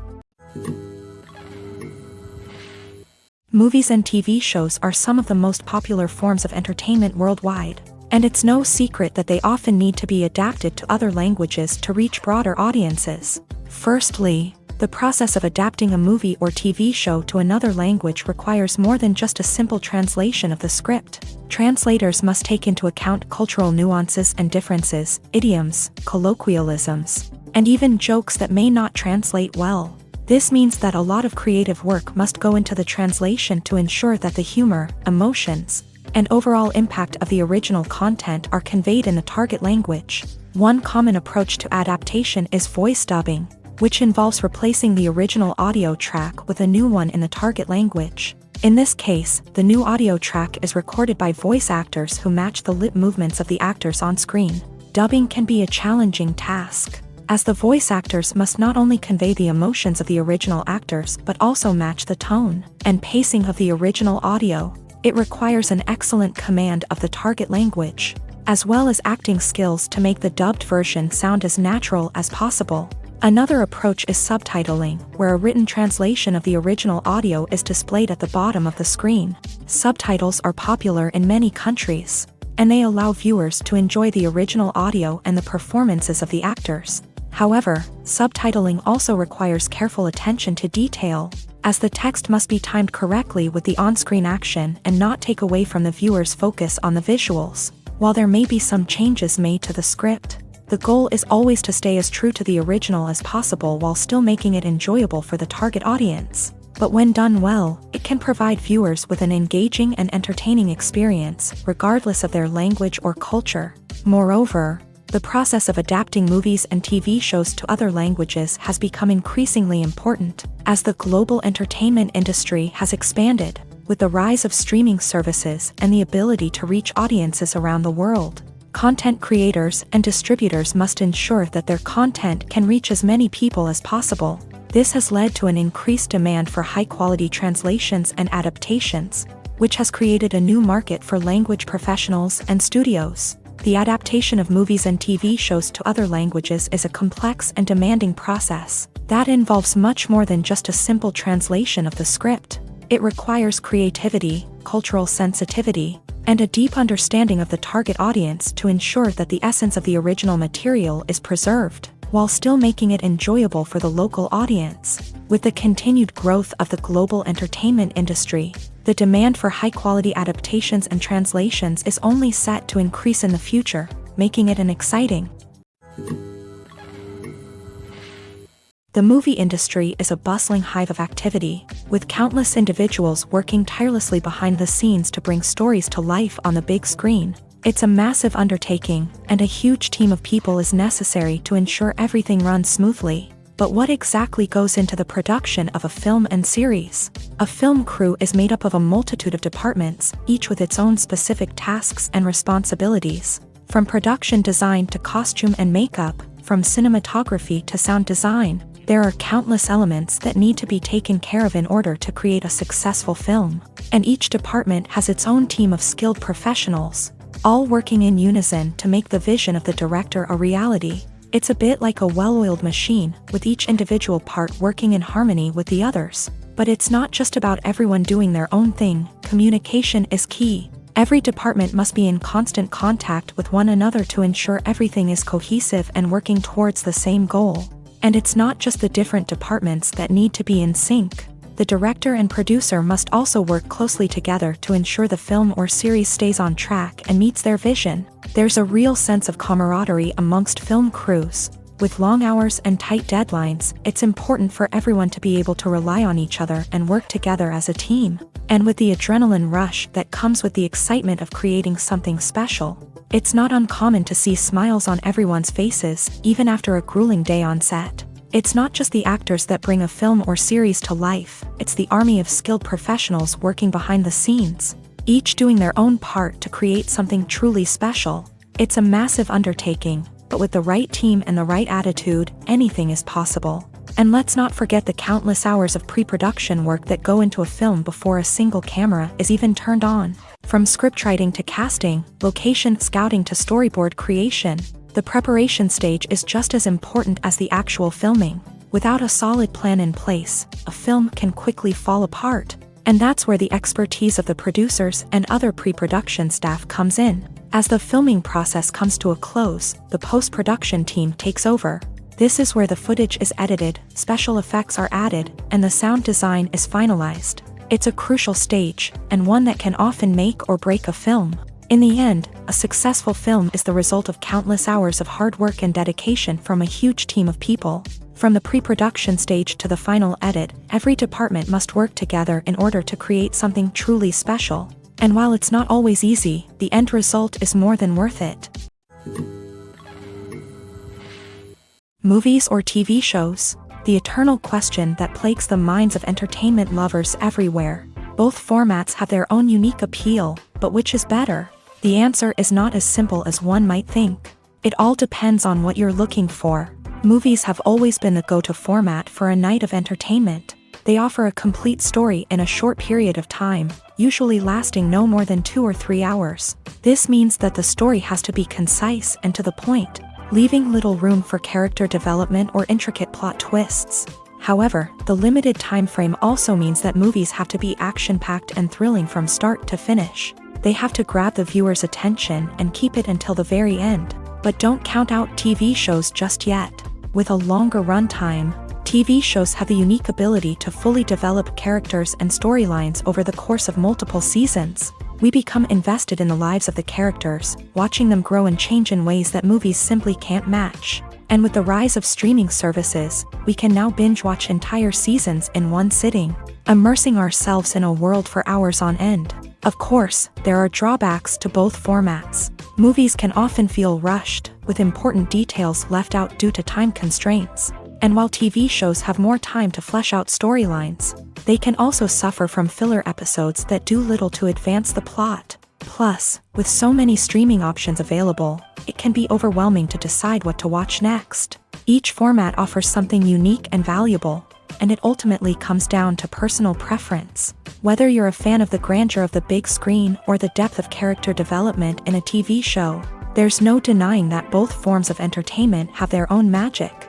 Movies and TV shows are some of the most popular forms of entertainment worldwide, and it's no secret that they often need to be adapted to other languages to reach broader audiences. Firstly, the process of adapting a movie or TV show to another language requires more than just a simple translation of the script. Translators must take into account cultural nuances and differences, idioms, colloquialisms, and even jokes that may not translate well. This means that a lot of creative work must go into the translation to ensure that the humor, emotions, and overall impact of the original content are conveyed in the target language. One common approach to adaptation is voice dubbing, which involves replacing the original audio track with a new one in the target language. In this case, the new audio track is recorded by voice actors who match the lip movements of the actors on screen. Dubbing can be a challenging task, as the voice actors must not only convey the emotions of the original actors but also match the tone and pacing of the original audio. It requires an excellent command of the target language, as well as acting skills to make the dubbed version sound as natural as possible. Another approach is subtitling, where a written translation of the original audio is displayed at the bottom of the screen. Subtitles are popular in many countries, and they allow viewers to enjoy the original audio and the performances of the actors. However, subtitling also requires careful attention to detail, as the text must be timed correctly with the on-screen action and not take away from the viewer's focus on the visuals. While there may be some changes made to the script, the goal is always to stay as true to the original as possible while still making it enjoyable for the target audience. But when done well, it can provide viewers with an engaging and entertaining experience, regardless of their language or culture. Moreover, the process of adapting movies and TV shows to other languages has become increasingly important, as the global entertainment industry has expanded. With the rise of streaming services and the ability to reach audiences around the world, Content creators and distributors must ensure that their content can reach as many people as possible. This has led to an increased demand for high-quality translations and adaptations, which has created a new market for language professionals and studios. The adaptation of movies and TV shows to other languages is a complex and demanding process that involves much more than just a simple translation of the script. It requires creativity, cultural sensitivity, and a deep understanding of the target audience to ensure that the essence of the original material is preserved, while still making it enjoyable for the local audience. With the continued growth of the global entertainment industry, the demand for high-quality adaptations and translations is only set to increase in the future, making it an exciting. The movie industry is a bustling hive of activity, with countless individuals working tirelessly behind the scenes to bring stories to life on the big screen. It's a massive undertaking, and a huge team of people is necessary to ensure everything runs smoothly. But what exactly goes into the production of a film and series? A film crew is made up of a multitude of departments, each with its own specific tasks and responsibilities. From production design to costume and makeup, from cinematography to sound design, there are countless elements that need to be taken care of in order to create a successful film. And each department has its own team of skilled professionals, all working in unison to make the vision of the director a reality. It's a bit like a well-oiled machine, with each individual part working in harmony with the others. But it's not just about everyone doing their own thing. Communication is key. Every department must be in constant contact with one another to ensure everything is cohesive and working towards the same goal. And it's not just the different departments that need to be in sync. The director and producer must also work closely together to ensure the film or series stays on track and meets their vision. There's a real sense of camaraderie amongst film crews. With long hours and tight deadlines, it's important for everyone to be able to rely on each other and work together as a team. And with the adrenaline rush that comes with the excitement of creating something special, it's not uncommon to see smiles on everyone's faces, even after a grueling day on set. It's not just the actors that bring a film or series to life, it's the army of skilled professionals working behind the scenes, each doing their own part to create something truly special. It's a massive undertaking, but with the right team and the right attitude, anything is possible. And let's not forget the countless hours of pre-production work that go into a film before a single camera is even turned on. From scriptwriting to casting, location scouting to storyboard creation, the preparation stage is just as important as the actual filming. Without a solid plan in place, a film can quickly fall apart. And that's where the expertise of the producers and other pre-production staff comes in. As the filming process comes to a close, the post-production team takes over. This is where the footage is edited, special effects are added, and the sound design is finalized. It's a crucial stage, and one that can often make or break a film. In the end, a successful film is the result of countless hours of hard work and dedication from a huge team of people. From the pre-production stage to the final edit, every department must work together in order to create something truly special. And while it's not always easy, the end result is more than worth it. Movies or TV shows? The eternal question that plagues the minds of entertainment lovers everywhere. Both formats have their own unique appeal, but which is better? The answer is not as simple as one might think. It all depends on what you're looking for. Movies have always been the go-to format for a night of entertainment. They offer a complete story in a short period of time, usually lasting no more than 2 or 3 hours. This means that the story has to be concise and to the point, leaving little room for character development or intricate plot twists. However, the limited time frame also means that movies have to be action-packed and thrilling from start to finish. They have to grab the viewer's attention and keep it until the very end. But don't count out TV shows just yet. With a longer runtime, TV shows have the unique ability to fully develop characters and storylines over the course of multiple seasons. We become invested in the lives of the characters, watching them grow and change in ways that movies simply can't match. And with the rise of streaming services, we can now binge-watch entire seasons in one sitting, immersing ourselves in a world for hours on end. Of course, there are drawbacks to both formats. Movies can often feel rushed, with important details left out due to time constraints. And while TV shows have more time to flesh out storylines, they can also suffer from filler episodes that do little to advance the plot. Plus, with so many streaming options available, it can be overwhelming to decide what to watch next. Each format offers something unique and valuable, and it ultimately comes down to personal preference. Whether you're a fan of the grandeur of the big screen or the depth of character development in a TV show, there's no denying that both forms of entertainment have their own magic.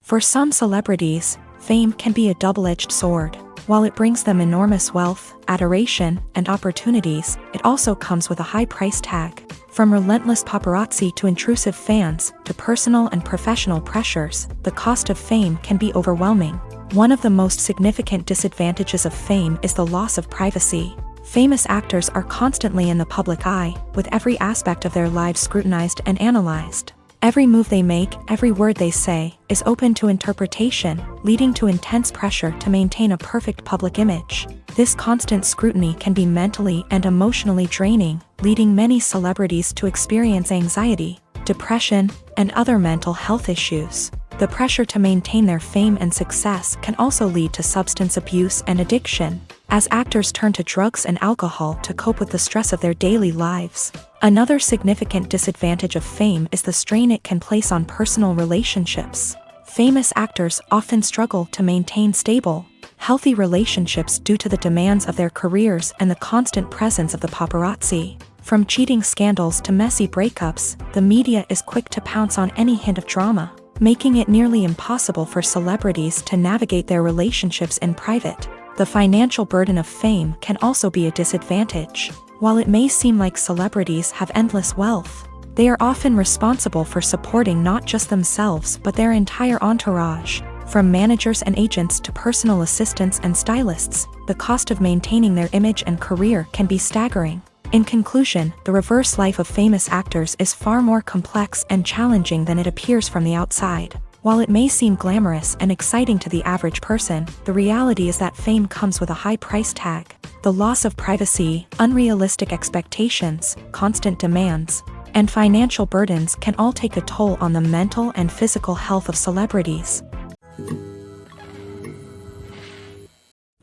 For some celebrities, fame can be a double-edged sword. While it brings them enormous wealth, adoration, and opportunities, it also comes with a high price tag. From relentless paparazzi to intrusive fans, to personal and professional pressures, the cost of fame can be overwhelming. One of the most significant disadvantages of fame is the loss of privacy. Famous actors are constantly in the public eye, with every aspect of their lives scrutinized and analyzed. Every move they make, every word they say, is open to interpretation, leading to intense pressure to maintain a perfect public image. This constant scrutiny can be mentally and emotionally draining, leading many celebrities to experience anxiety, depression, and other mental health issues. The pressure to maintain their fame and success can also lead to substance abuse and addiction, as actors turn to drugs and alcohol to cope with the stress of their daily lives. Another significant disadvantage of fame is the strain it can place on personal relationships. Famous actors often struggle to maintain stable, healthy relationships due to the demands of their careers and the constant presence of the paparazzi. From cheating scandals to messy breakups, the media is quick to pounce on any hint of drama, making it nearly impossible for celebrities to navigate their relationships in private. The financial burden of fame can also be a disadvantage. While it may seem like celebrities have endless wealth, they are often responsible for supporting not just themselves but their entire entourage. From managers and agents to personal assistants and stylists, the cost of maintaining their image and career can be staggering. In conclusion, the reverse life of famous actors is far more complex and challenging than it appears from the outside. While it may seem glamorous and exciting to the average person, the reality is that fame comes with a high price tag. The loss of privacy, unrealistic expectations, constant demands, and financial burdens can all take a toll on the mental and physical health of celebrities.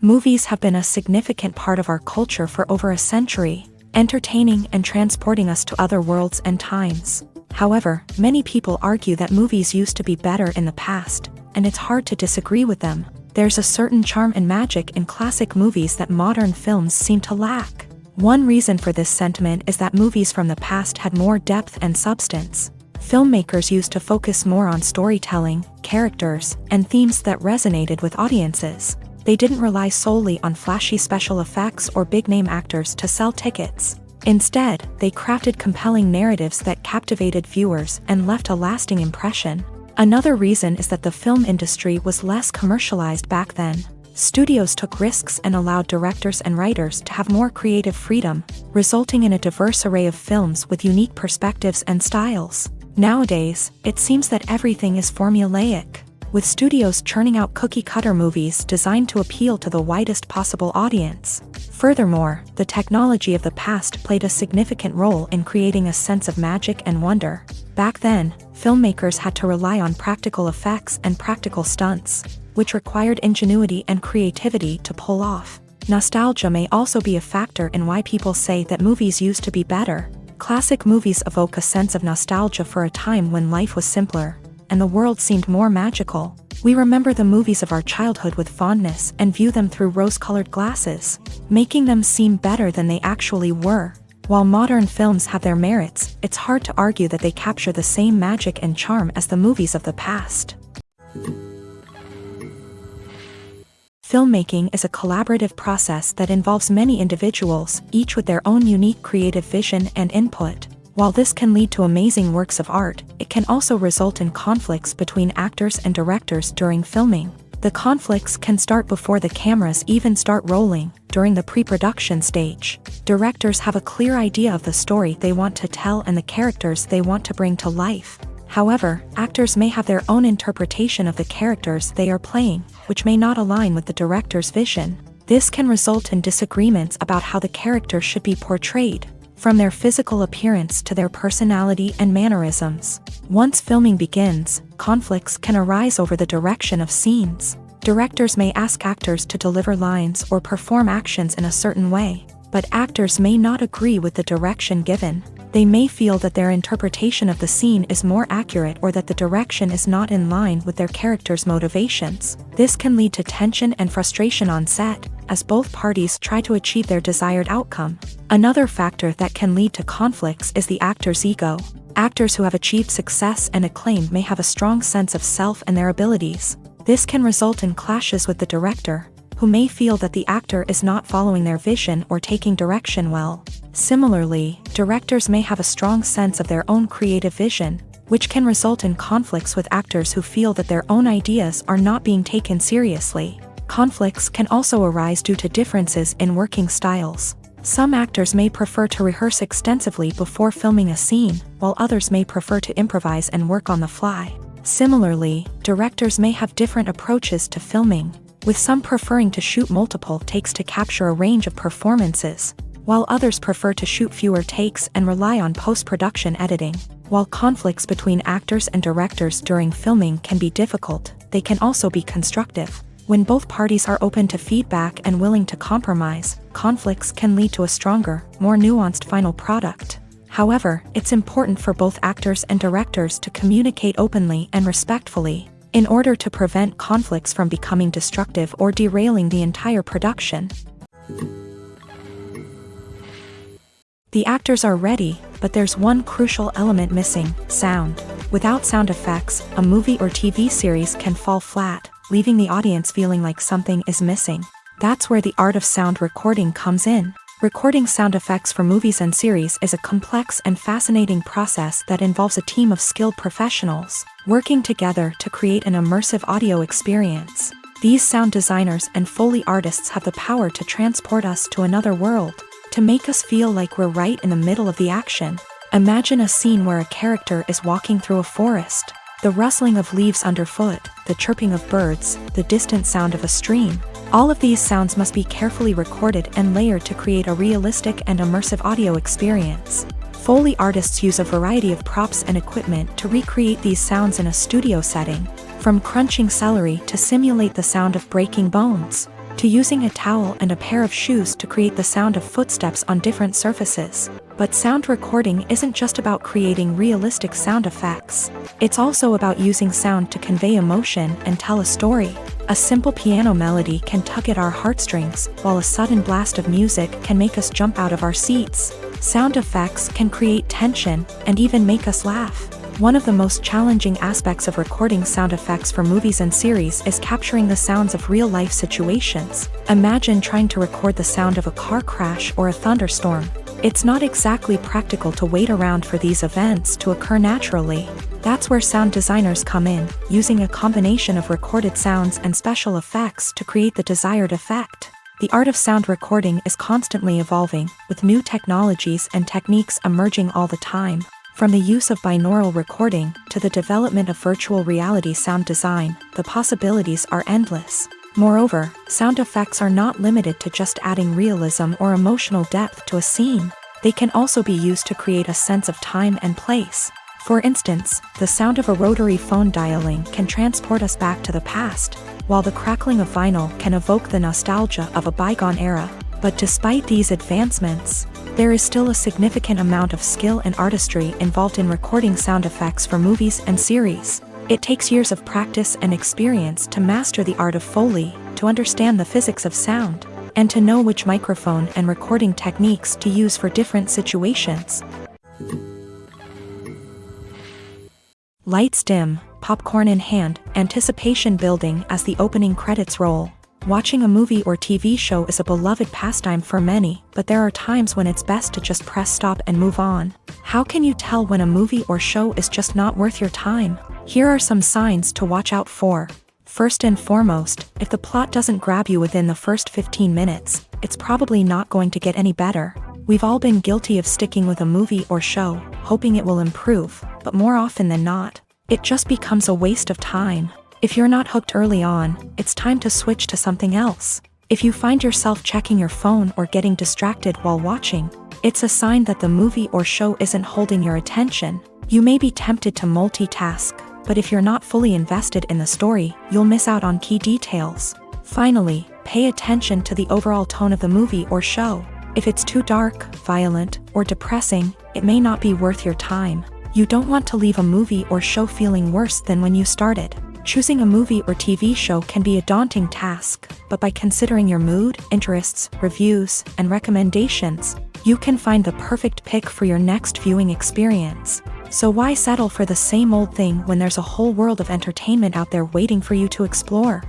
Movies have been a significant part of our culture for over a century, entertaining and transporting us to other worlds and times. However, many people argue that movies used to be better in the past, and it's hard to disagree with them. There's a certain charm and magic in classic movies that modern films seem to lack. One reason for this sentiment is that movies from the past had more depth and substance. Filmmakers used to focus more on storytelling, characters, and themes that resonated with audiences. They didn't rely solely on flashy special effects or big-name actors to sell tickets. Instead, they crafted compelling narratives that captivated viewers and left a lasting impression. Another reason is that the film industry was less commercialized back then. Studios took risks and allowed directors and writers to have more creative freedom, resulting in a diverse array of films with unique perspectives and styles. Nowadays, it seems that everything is formulaic, with studios churning out cookie-cutter movies designed to appeal to the widest possible audience. Furthermore, the technology of the past played a significant role in creating a sense of magic and wonder. Back then, filmmakers had to rely on practical effects and practical stunts, which required ingenuity and creativity to pull off. Nostalgia may also be a factor in why people say that movies used to be better. Classic movies evoke a sense of nostalgia for a time when life was simpler, and the world seemed more magical. We remember the movies of our childhood with fondness and view them through rose-colored glasses, making them seem better than they actually were. While modern films have their merits, it's hard to argue that they capture the same magic and charm as the movies of the past. Filmmaking is a collaborative process that involves many individuals, each with their own unique creative vision and input. While this can lead to amazing works of art, it can also result in conflicts between actors and directors during filming. The conflicts can start before the cameras even start rolling, during the pre-production stage. Directors have a clear idea of the story they want to tell and the characters they want to bring to life. However, actors may have their own interpretation of the characters they are playing, which may not align with the director's vision. This can result in disagreements about how the character should be portrayed, from their physical appearance to their personality and mannerisms. Once filming begins, conflicts can arise over the direction of scenes. Directors may ask actors to deliver lines or perform actions in a certain way, but actors may not agree with the direction given. They may feel that their interpretation of the scene is more accurate or that the direction is not in line with their character's motivations. This can lead to tension and frustration on set, as both parties try to achieve their desired outcome. Another factor that can lead to conflicts is the actor's ego. Actors who have achieved success and acclaim may have a strong sense of self and their abilities. This can result in clashes with the director, who may feel that the actor is not following their vision or taking direction well. Similarly, directors may have a strong sense of their own creative vision, which can result in conflicts with actors who feel that their own ideas are not being taken seriously. Conflicts can also arise due to differences in working styles. Some actors may prefer to rehearse extensively before filming a scene, while others may prefer to improvise and work on the fly. Similarly, directors may have different approaches to filming, with some preferring to shoot multiple takes to capture a range of performances, while others prefer to shoot fewer takes and rely on post-production editing. While conflicts between actors and directors during filming can be difficult, they can also be constructive. When both parties are open to feedback and willing to compromise, conflicts can lead to a stronger, more nuanced final product. However, it's important for both actors and directors to communicate openly and respectfully, in order to prevent conflicts from becoming destructive or derailing the entire production. The actors are ready, but there's one crucial element missing: sound. Without sound effects, a movie or TV series can fall flat, leaving the audience feeling like something is missing. That's where the art of sound recording comes in. Recording sound effects for movies and series is a complex and fascinating process that involves a team of skilled professionals working together to create an immersive audio experience. These sound designers and Foley artists have the power to transport us to another world, to make us feel like we're right in the middle of the action. Imagine a scene where a character is walking through a forest. The rustling of leaves underfoot, the chirping of birds, the distant sound of a stream. All of these sounds must be carefully recorded and layered to create a realistic and immersive audio experience. Foley artists use a variety of props and equipment to recreate these sounds in a studio setting, from crunching celery to simulate the sound of breaking bones, to using a towel and a pair of shoes to create the sound of footsteps on different surfaces. But sound recording isn't just about creating realistic sound effects. It's also about using sound to convey emotion and tell a story. A simple piano melody can tug at our heartstrings, while a sudden blast of music can make us jump out of our seats. Sound effects can create tension and even make us laugh. One of the most challenging aspects of recording sound effects for movies and series is capturing the sounds of real-life situations. Imagine trying to record the sound of a car crash or a thunderstorm. It's not exactly practical to wait around for these events to occur naturally. That's where sound designers come in, using a combination of recorded sounds and special effects to create the desired effect. The art of sound recording is constantly evolving, with new technologies and techniques emerging all the time. From the use of binaural recording to the development of virtual reality sound design, the possibilities are endless. Moreover, sound effects are not limited to just adding realism or emotional depth to a scene. They can also be used to create a sense of time and place. For instance, the sound of a rotary phone dialing can transport us back to the past, while the crackling of vinyl can evoke the nostalgia of a bygone era. But despite these advancements, there is still a significant amount of skill and artistry involved in recording sound effects for movies and series. It takes years of practice and experience to master the art of Foley, to understand the physics of sound, and to know which microphone and recording techniques to use for different situations. Lights dim, popcorn in hand, anticipation building as the opening credits roll. Watching a movie or TV show is a beloved pastime for many, but there are times when it's best to just press stop and move on. How can you tell when a movie or show is just not worth your time? Here are some signs to watch out for. First and foremost, if the plot doesn't grab you within the first 15 minutes, it's probably not going to get any better. We've all been guilty of sticking with a movie or show, hoping it will improve, but more often than not, it just becomes a waste of time. If you're not hooked early on, it's time to switch to something else. If you find yourself checking your phone or getting distracted while watching, it's a sign that the movie or show isn't holding your attention. You may be tempted to multitask, but if you're not fully invested in the story, you'll miss out on key details. Finally, pay attention to the overall tone of the movie or show. If it's too dark, violent, or depressing, it may not be worth your time. You don't want to leave a movie or show feeling worse than when you started. Choosing a movie or TV show can be a daunting task, but by considering your mood, interests, reviews, and recommendations, you can find the perfect pick for your next viewing experience. So why settle for the same old thing when there's a whole world of entertainment out there waiting for you to explore?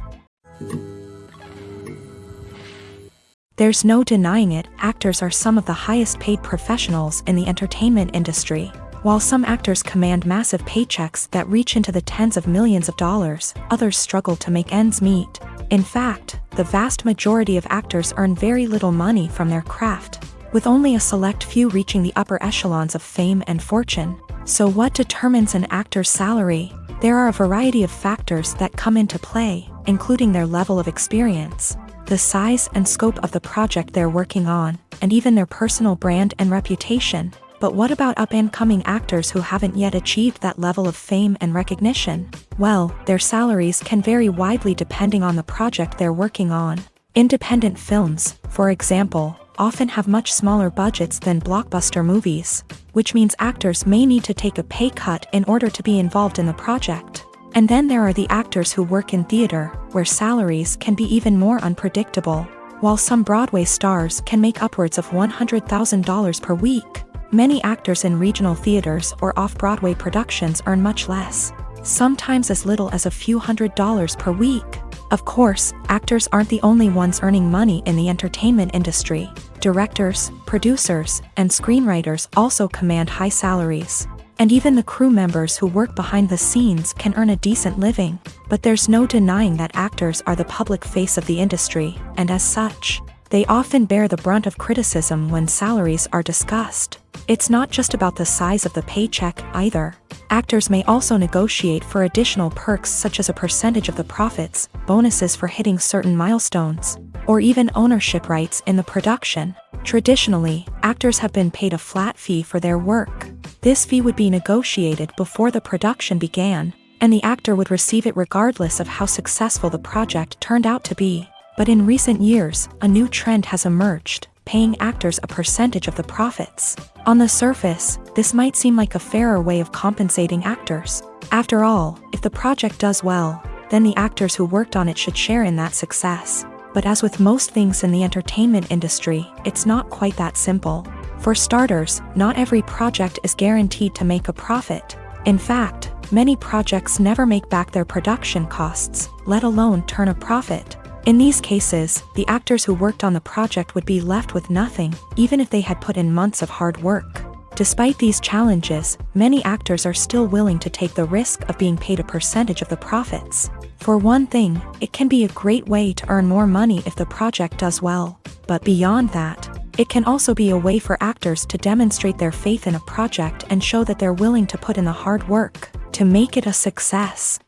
There's no denying it, actors are some of the highest paid professionals in the entertainment industry. While some actors command massive paychecks that reach into the tens of millions of dollars, others struggle to make ends meet. In fact, the vast majority of actors earn very little money from their craft, with only a select few reaching the upper echelons of fame and fortune. So what determines an actor's salary? There are a variety of factors that come into play, including their level of experience, the size and scope of the project they're working on, and even their personal brand and reputation. But what about up-and-coming actors who haven't yet achieved that level of fame and recognition? Well, their salaries can vary widely depending on the project they're working on. Independent films, for example, often have much smaller budgets than blockbuster movies, which means actors may need to take a pay cut in order to be involved in the project. And then there are the actors who work in theater, where salaries can be even more unpredictable. While some Broadway stars can make upwards of $100,000 per week, many actors in regional theaters or off-Broadway productions earn much less, sometimes as little as a few $100s per week. Of course, actors aren't the only ones earning money in the entertainment industry. Directors, producers, and screenwriters also command high salaries. And even the crew members who work behind the scenes can earn a decent living. But there's no denying that actors are the public face of the industry, and as such, they often bear the brunt of criticism when salaries are discussed. It's not just about the size of the paycheck, either. Actors may also negotiate for additional perks such as a percentage of the profits, bonuses for hitting certain milestones, or even ownership rights in the production. Traditionally, actors have been paid a flat fee for their work. This fee would be negotiated before the production began, and the actor would receive it regardless of how successful the project turned out to be. But in recent years, a new trend has emerged, paying actors a percentage of the profits. On the surface, this might seem like a fairer way of compensating actors. After all, if the project does well, then the actors who worked on it should share in that success. But as with most things in the entertainment industry, it's not quite that simple. For starters, not every project is guaranteed to make a profit. In fact, many projects never make back their production costs, let alone turn a profit. In these cases, the actors who worked on the project would be left with nothing, even if they had put in months of hard work. Despite these challenges, many actors are still willing to take the risk of being paid a percentage of the profits. For one thing, it can be a great way to earn more money if the project does well. But beyond that, it can also be a way for actors to demonstrate their faith in a project and show that they're willing to put in the hard work to make it a success.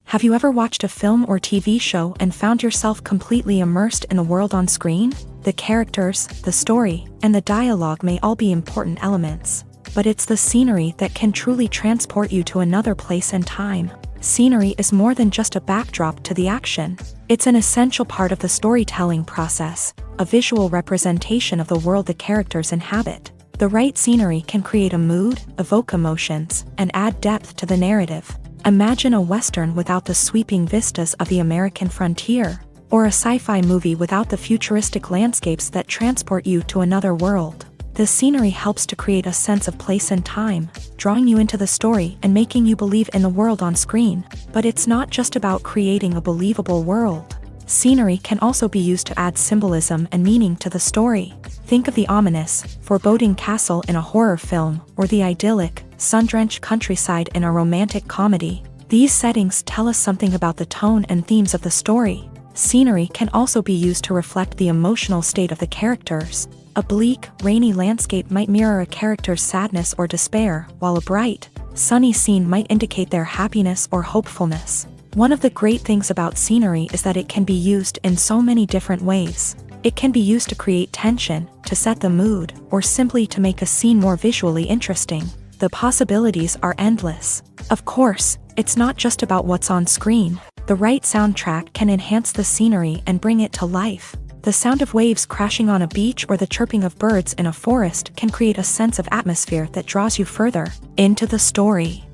Have you ever watched a film or TV show and found yourself completely immersed in the world on screen? The characters, the story, and the dialogue may all be important elements, but it's the scenery that can truly transport you to another place and time. Scenery is more than just a backdrop to the action. It's an essential part of the storytelling process, a visual representation of the world the characters inhabit. The right scenery can create a mood, evoke emotions, and add depth to the narrative. Imagine a Western without the sweeping vistas of the American frontier, or a sci-fi movie without the futuristic landscapes that transport you to another world. The scenery helps to create a sense of place and time, drawing you into the story and making you believe in the world on screen. But it's not just about creating a believable world. Scenery can also be used to add symbolism and meaning to the story. Think of the ominous, foreboding castle in a horror film, or the idyllic, sun-drenched countryside in a romantic comedy. These settings tell us something about the tone and themes of the story. Scenery can also be used to reflect the emotional state of the characters. A bleak, rainy landscape might mirror a character's sadness or despair, while a bright, sunny scene might indicate their happiness or hopefulness. One of the great things about scenery is that it can be used in so many different ways. It can be used to create tension, to set the mood, or simply to make a scene more visually interesting. The possibilities are endless. Of course, it's not just about what's on screen. The right soundtrack can enhance the scenery and bring it to life. The sound of waves crashing on a beach or the chirping of birds in a forest can create a sense of atmosphere that draws you further into the story.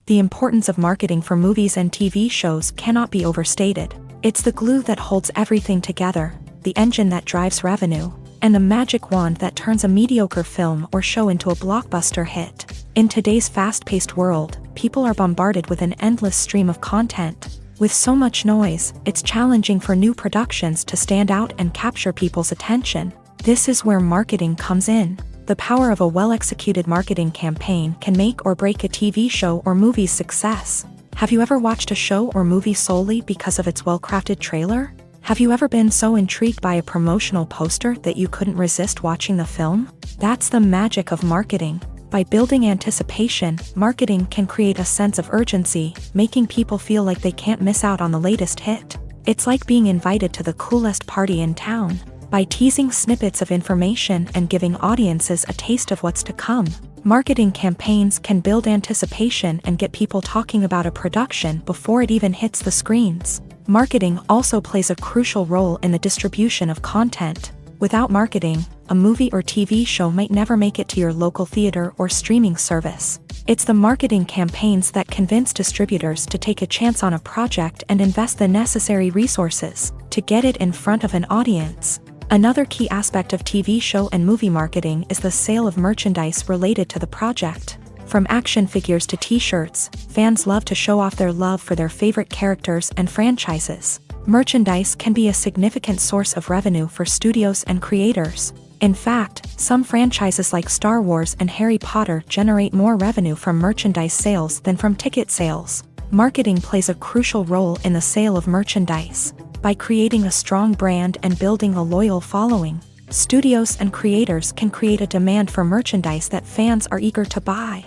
The importance of marketing for movies and TV shows cannot be overstated. It's the glue that holds everything together, the engine that drives revenue, and the magic wand that turns a mediocre film or show into a blockbuster hit. In today's fast-paced world, people are bombarded with an endless stream of content. With so much noise, it's challenging for new productions to stand out and capture people's attention. This is where marketing comes in. The power of a well-executed marketing campaign can make or break a TV show or movie's success. Have you ever watched a show or movie solely because of its well-crafted trailer? Have you ever been so intrigued by a promotional poster that you couldn't resist watching the film? That's the magic of marketing. By building anticipation, marketing can create a sense of urgency, making people feel like they can't miss out on the latest hit. It's like being invited to the coolest party in town. By teasing snippets of information and giving audiences a taste of what's to come, marketing campaigns can build anticipation and get people talking about a production before it even hits the screens. Marketing also plays a crucial role in the distribution of content. Without marketing, a movie or TV show might never make it to your local theater or streaming service. It's the marketing campaigns that convince distributors to take a chance on a project and invest the necessary resources to get it in front of an audience. Another key aspect of TV show and movie marketing is the sale of merchandise related to the project. From action figures to t-shirts, fans love to show off their love for their favorite characters and franchises. Merchandise can be a significant source of revenue for studios and creators. In fact, some franchises like Star Wars and Harry Potter generate more revenue from merchandise sales than from ticket sales. Marketing plays a crucial role in the sale of merchandise. By creating a strong brand and building a loyal following, studios and creators can create a demand for merchandise that fans are eager to buy.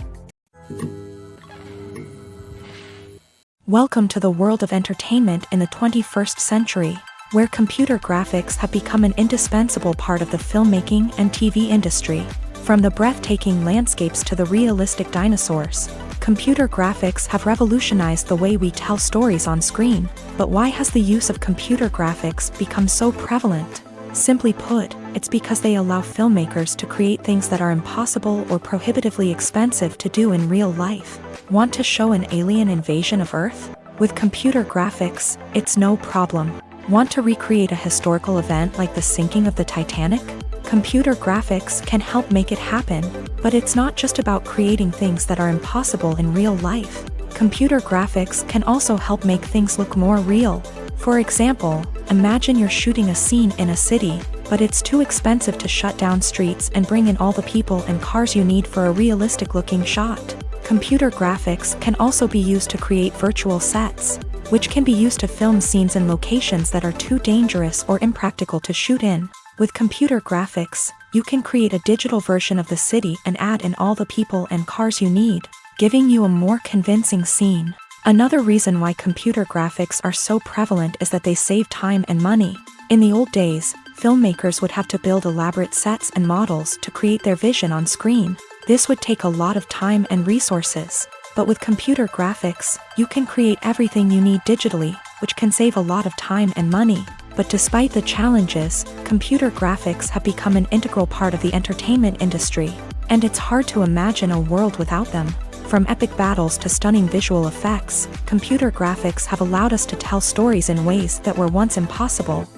Welcome to the world of entertainment in the 21st century, where computer graphics have become an indispensable part of the filmmaking and TV industry. From the breathtaking landscapes to the realistic dinosaurs, computer graphics have revolutionized the way we tell stories on screen. But why has the use of computer graphics become so prevalent? Simply put, it's because they allow filmmakers to create things that are impossible or prohibitively expensive to do in real life. Want to show an alien invasion of Earth? With computer graphics, it's no problem. Want to recreate a historical event like the sinking of the Titanic? Computer graphics can help make it happen. But it's not just about creating things that are impossible in real life. Computer graphics can also help make things look more real. For example, imagine you're shooting a scene in a city, but it's too expensive to shut down streets and bring in all the people and cars you need for a realistic-looking shot. Computer graphics can also be used to create virtual sets, which can be used to film scenes in locations that are too dangerous or impractical to shoot in. With computer graphics, you can create a digital version of the city and add in all the people and cars you need, giving you a more convincing scene. Another reason why computer graphics are so prevalent is that they save time and money. In the old days, filmmakers would have to build elaborate sets and models to create their vision on screen. This would take a lot of time and resources. But with computer graphics, you can create everything you need digitally, which can save a lot of time and money. But despite the challenges, computer graphics have become an integral part of the entertainment industry, and it's hard to imagine a world without them. From epic battles to stunning visual effects, computer graphics have allowed us to tell stories in ways that were once impossible.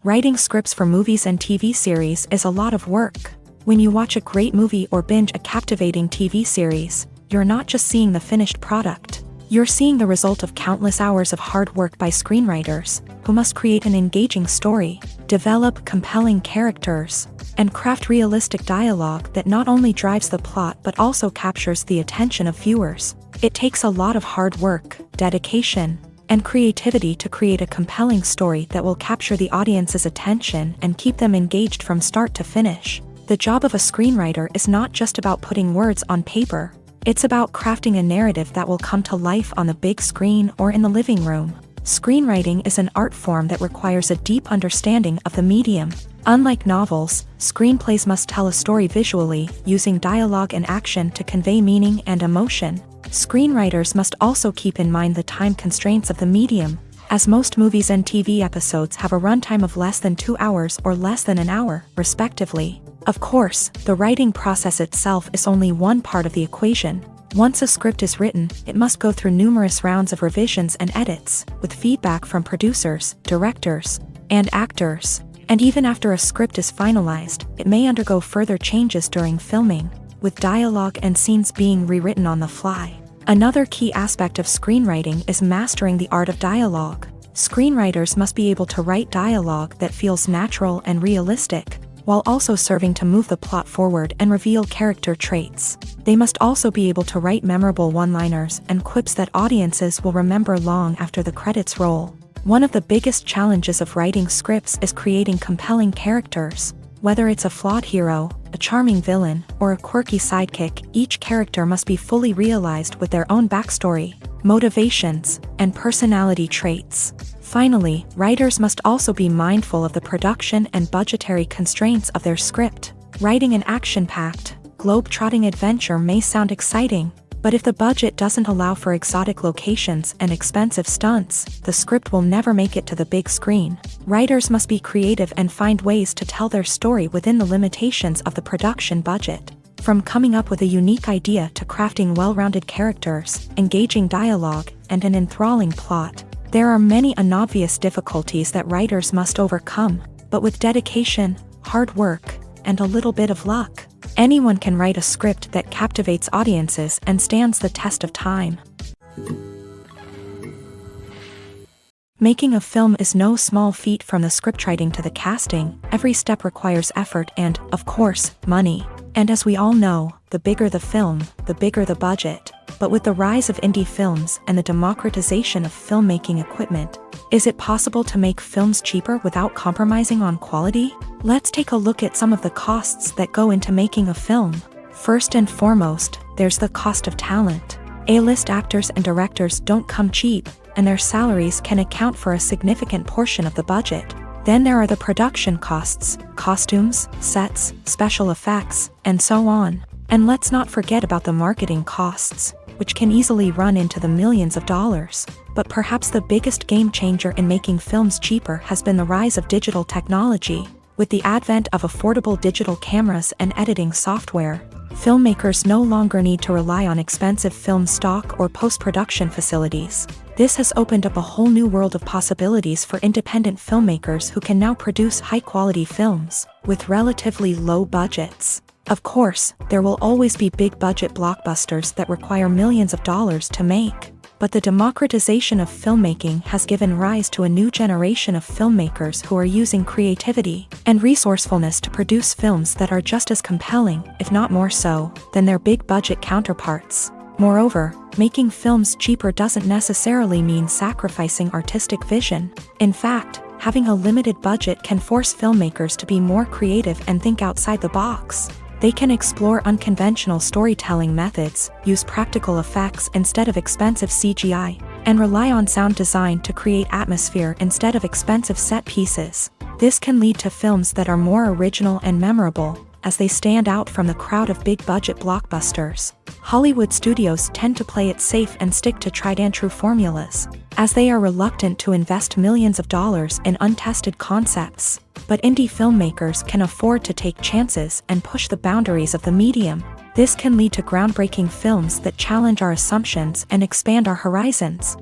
Writing scripts for movies and TV series is a lot of work. When you watch a great movie or binge a captivating TV series, you're not just seeing the finished product. You're seeing the result of countless hours of hard work by screenwriters, who must create an engaging story, develop compelling characters, and craft realistic dialogue that not only drives the plot but also captures the attention of viewers. It takes a lot of hard work, dedication, and creativity to create a compelling story that will capture the audience's attention and keep them engaged from start to finish. The job of a screenwriter is not just about putting words on paper. It's about crafting a narrative that will come to life on the big screen or in the living room. Screenwriting is an art form that requires a deep understanding of the medium. Unlike novels, screenplays must tell a story visually, using dialogue and action to convey meaning and emotion. Screenwriters must also keep in mind the time constraints of the medium, as most movies and TV episodes have a runtime of less than 2 hours or less than an hour, respectively. Of course, the writing process itself is only one part of the equation. Once a script is written, it must go through numerous rounds of revisions and edits, with feedback from producers, directors, and actors. And even after a script is finalized, it may undergo further changes during filming, with dialogue and scenes being rewritten on the fly. Another key aspect of screenwriting is mastering the art of dialogue. Screenwriters must be able to write dialogue that feels natural and realistic, while also serving to move the plot forward and reveal character traits. They must also be able to write memorable one-liners and quips that audiences will remember long after the credits roll. One of the biggest challenges of writing scripts is creating compelling characters. Whether it's a flawed hero, a charming villain, or a quirky sidekick, each character must be fully realized with their own backstory, motivations, and personality traits. Finally, writers must also be mindful of the production and budgetary constraints of their script. Writing an action-packed, globe-trotting adventure may sound exciting, but if the budget doesn't allow for exotic locations and expensive stunts, the script will never make it to the big screen. Writers must be creative and find ways to tell their story within the limitations of the production budget. From coming up with a unique idea to crafting well-rounded characters, engaging dialogue, and an enthralling plot, there are many unobvious difficulties that writers must overcome, but with dedication, hard work, and a little bit of luck, anyone can write a script that captivates audiences and stands the test of time. Making a film is no small feat. From the scriptwriting to the casting, every step requires effort and, of course, money. And as we all know, the bigger the film, the bigger the budget. But with the rise of indie films and the democratization of filmmaking equipment, is it possible to make films cheaper without compromising on quality? Let's take a look at some of the costs that go into making a film. First and foremost, there's the cost of talent. A-list actors and directors don't come cheap, and their salaries can account for a significant portion of the budget. Then there are the production costs, costumes, sets, special effects, and so on. And let's not forget about the marketing costs, which can easily run into the millions of dollars. But perhaps the biggest game changer in making films cheaper has been the rise of digital technology. With the advent of affordable digital cameras and editing software, filmmakers no longer need to rely on expensive film stock or post-production facilities. This has opened up a whole new world of possibilities for independent filmmakers who can now produce high-quality films with relatively low budgets. Of course, there will always be big-budget blockbusters that require millions of dollars to make. But the democratization of filmmaking has given rise to a new generation of filmmakers who are using creativity and resourcefulness to produce films that are just as compelling, if not more so, than their big-budget counterparts. Moreover, making films cheaper doesn't necessarily mean sacrificing artistic vision. In fact, having a limited budget can force filmmakers to be more creative and think outside the box. They can explore unconventional storytelling methods, use practical effects instead of expensive CGI, and rely on sound design to create atmosphere instead of expensive set pieces. This can lead to films that are more original and memorable, as they stand out from the crowd of big-budget blockbusters. Hollywood studios tend to play it safe and stick to tried-and-true formulas, as they are reluctant to invest millions of dollars in untested concepts. But indie filmmakers can afford to take chances and push the boundaries of the medium. This can lead to groundbreaking films that challenge our assumptions and expand our horizons.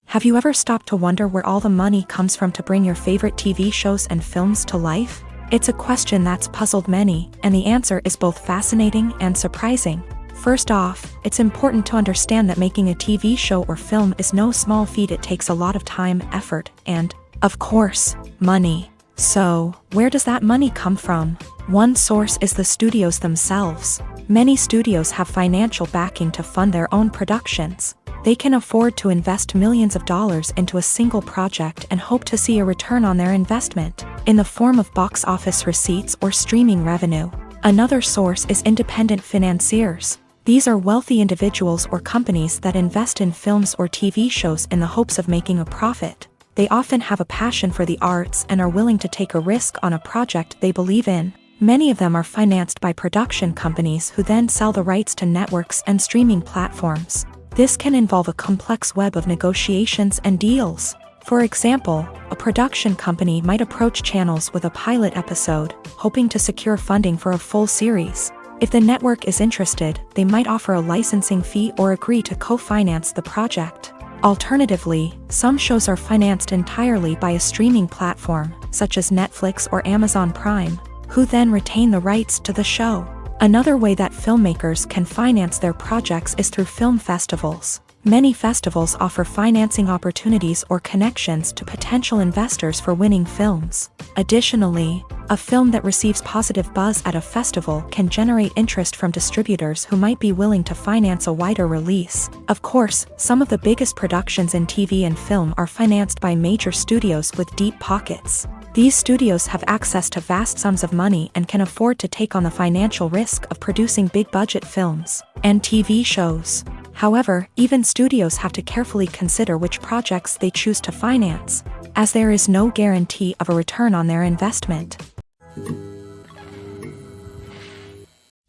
Have you ever stopped to wonder where all the money comes from to bring your favorite TV shows and films to life? It's a question that's puzzled many, and the answer is both fascinating and surprising. First off, it's important to understand that making a TV show or film is no small feat. It takes a lot of time, effort, and, of course, money. So, where does that money come from? One source is the studios themselves. Many studios have financial backing to fund their own productions. They can afford to invest millions of dollars into a single project and hope to see a return on their investment, in the form of box office receipts or streaming revenue. Another source is independent financiers. These are wealthy individuals or companies that invest in films or TV shows in the hopes of making a profit. They often have a passion for the arts and are willing to take a risk on a project they believe in. Many of them are financed by production companies who then sell the rights to networks and streaming platforms. This can involve a complex web of negotiations and deals. For example, a production company might approach channels with a pilot episode, hoping to secure funding for a full series. If the network is interested, they might offer a licensing fee or agree to co-finance the project. Alternatively, some shows are financed entirely by a streaming platform, such as Netflix or Amazon Prime, who then retain the rights to the show. Another way that filmmakers can finance their projects is through film festivals. Many festivals offer financing opportunities or connections to potential investors for winning films. Additionally, a film that receives positive buzz at a festival can generate interest from distributors who might be willing to finance a wider release. Of course, some of the biggest productions in TV and film are financed by major studios with deep pockets. These studios have access to vast sums of money and can afford to take on the financial risk of producing big-budget films and TV shows. However, even studios have to carefully consider which projects they choose to finance, as there is no guarantee of a return on their investment.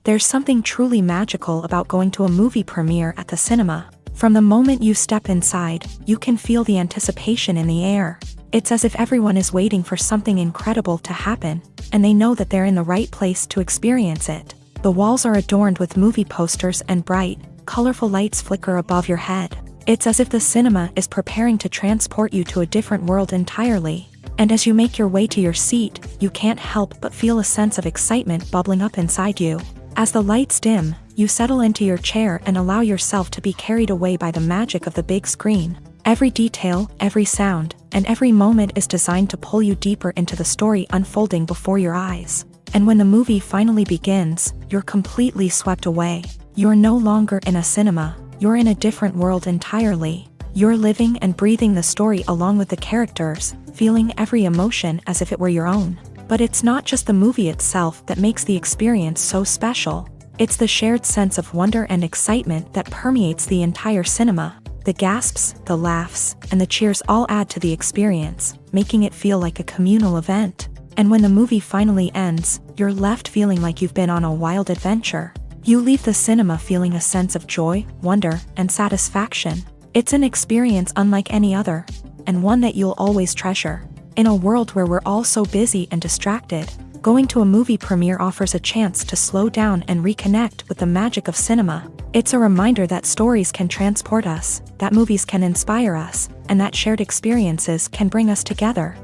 There's something truly magical about going to a movie premiere at the cinema. From the moment you step inside, you can feel the anticipation in the air. It's as if everyone is waiting for something incredible to happen, and they know that they're in the right place to experience it. The walls are adorned with movie posters and bright, colorful lights flicker above your head. It's as if the cinema is preparing to transport you to a different world entirely. And as you make your way to your seat, you can't help but feel a sense of excitement bubbling up inside you. As the lights dim, you settle into your chair and allow yourself to be carried away by the magic of the big screen. Every detail, every sound, and every moment is designed to pull you deeper into the story unfolding before your eyes. And when the movie finally begins, you're completely swept away. You're no longer in a cinema, you're in a different world entirely. You're living and breathing the story along with the characters, feeling every emotion as if it were your own. But it's not just the movie itself that makes the experience so special. It's the shared sense of wonder and excitement that permeates the entire cinema. The gasps, the laughs, and the cheers all add to the experience, making it feel like a communal event. And when the movie finally ends, you're left feeling like you've been on a wild adventure. You leave the cinema feeling a sense of joy, wonder, and satisfaction. It's an experience unlike any other, and one that you'll always treasure. In a world where we're all so busy and distracted, going to a movie premiere offers a chance to slow down and reconnect with the magic of cinema. It's a reminder that stories can transport us, that movies can inspire us, and that shared experiences can bring us together.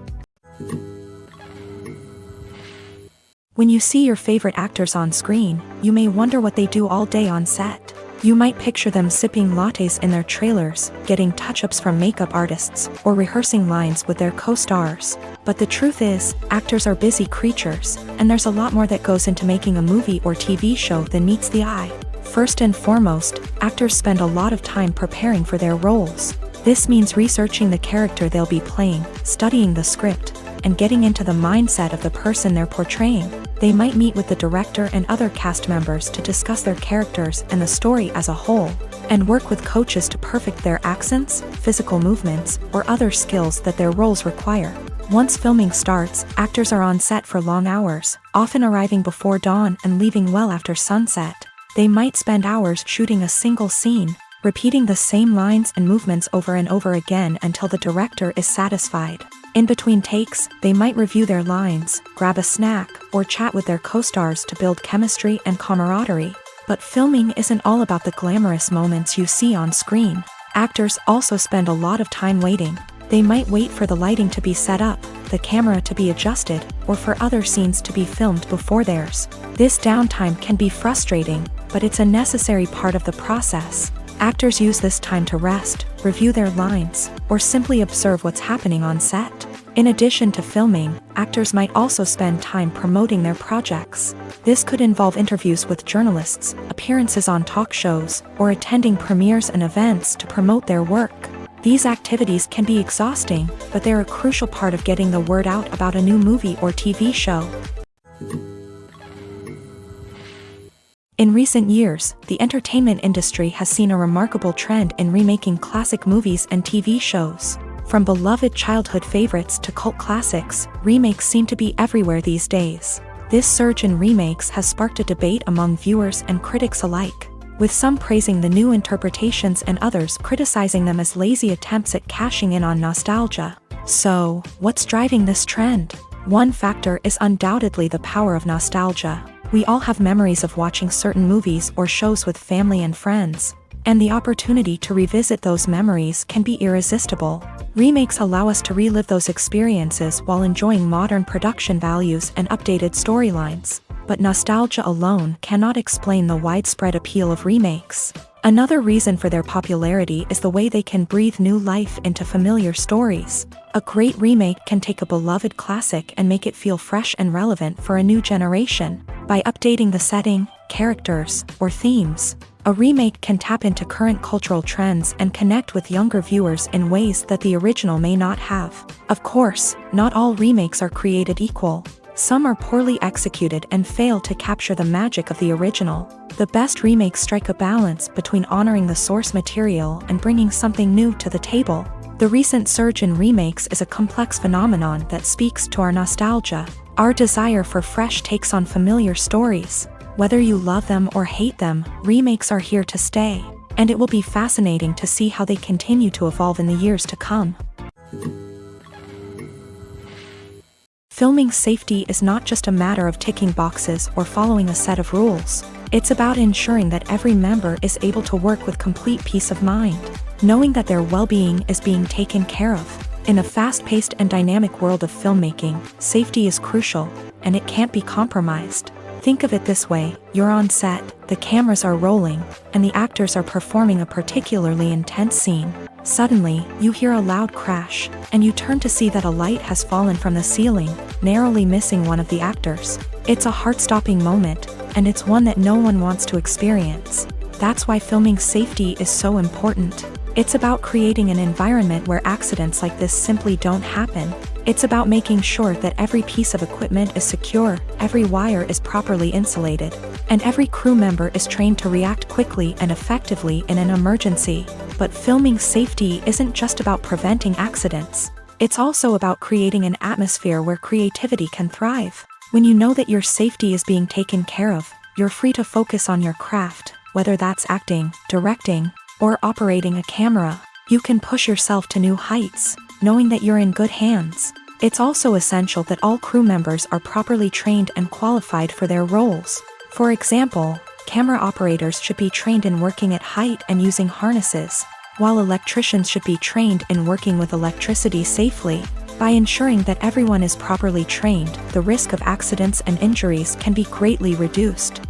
When you see your favorite actors on screen, you may wonder what they do all day on set. You might picture them sipping lattes in their trailers, getting touch-ups from makeup artists, or rehearsing lines with their co-stars. But the truth is, actors are busy creatures, and there's a lot more that goes into making a movie or TV show than meets the eye. First and foremost, actors spend a lot of time preparing for their roles. This means researching the character they'll be playing, studying the script, and getting into the mindset of the person they're portraying. They might meet with the director and other cast members to discuss their characters and the story as a whole, and work with coaches to perfect their accents, physical movements, or other skills that their roles require. Once filming starts, actors are on set for long hours, often arriving before dawn and leaving well after sunset. They might spend hours shooting a single scene, repeating the same lines and movements over and over again until the director is satisfied. In between takes, they might review their lines, grab a snack, or chat with their co-stars to build chemistry and camaraderie. But filming isn't all about the glamorous moments you see on screen. Actors also spend a lot of time waiting. They might wait for the lighting to be set up, the camera to be adjusted, or for other scenes to be filmed before theirs. This downtime can be frustrating, but it's a necessary part of the process. Actors use this time to rest, review their lines, or simply observe what's happening on set. In addition to filming, actors might also spend time promoting their projects. This could involve interviews with journalists, appearances on talk shows, or attending premieres and events to promote their work. These activities can be exhausting, but they're a crucial part of getting the word out about a new movie or TV show. In recent years, the entertainment industry has seen a remarkable trend in remaking classic movies and TV shows. From beloved childhood favorites to cult classics, remakes seem to be everywhere these days. This surge in remakes has sparked a debate among viewers and critics alike, with some praising the new interpretations and others criticizing them as lazy attempts at cashing in on nostalgia. So, what's driving this trend? One factor is undoubtedly the power of nostalgia. We all have memories of watching certain movies or shows with family and friends, and the opportunity to revisit those memories can be irresistible. Remakes allow us to relive those experiences while enjoying modern production values and updated storylines. But nostalgia alone cannot explain the widespread appeal of remakes. Another reason for their popularity is the way they can breathe new life into familiar stories. A great remake can take a beloved classic and make it feel fresh and relevant for a new generation. By updating the setting, characters, or themes, a remake can tap into current cultural trends and connect with younger viewers in ways that the original may not have. Of course, not all remakes are created equal. Some are poorly executed and fail to capture the magic of the original. The best remakes strike a balance between honoring the source material and bringing something new to the table. The recent surge in remakes is a complex phenomenon that speaks to our nostalgia, our desire for fresh takes on familiar stories. Whether you love them or hate them, remakes are here to stay, and it will be fascinating to see how they continue to evolve in the years to come. Filming safety is not just a matter of ticking boxes or following a set of rules. It's about ensuring that every member is able to work with complete peace of mind, knowing that their well-being is being taken care of. In a fast-paced and dynamic world of filmmaking, safety is crucial, and it can't be compromised. Think of it this way: you're on set, the cameras are rolling, and the actors are performing a particularly intense scene. Suddenly, you hear a loud crash, and you turn to see that a light has fallen from the ceiling, narrowly missing one of the actors. It's a heart-stopping moment, and it's one that no one wants to experience. That's why filming safety is so important. It's about creating an environment where accidents like this simply don't happen. It's about making sure that every piece of equipment is secure, every wire is properly insulated, and every crew member is trained to react quickly and effectively in an emergency. But filming safety isn't just about preventing accidents. It's also about creating an atmosphere where creativity can thrive. When you know that your safety is being taken care of, you're free to focus on your craft, whether that's acting, directing, or operating a camera. You can push yourself to new heights, knowing that you're in good hands. It's also essential that all crew members are properly trained and qualified for their roles. For example, camera operators should be trained in working at height and using harnesses, while electricians should be trained in working with electricity safely. By ensuring that everyone is properly trained, the risk of accidents and injuries can be greatly reduced.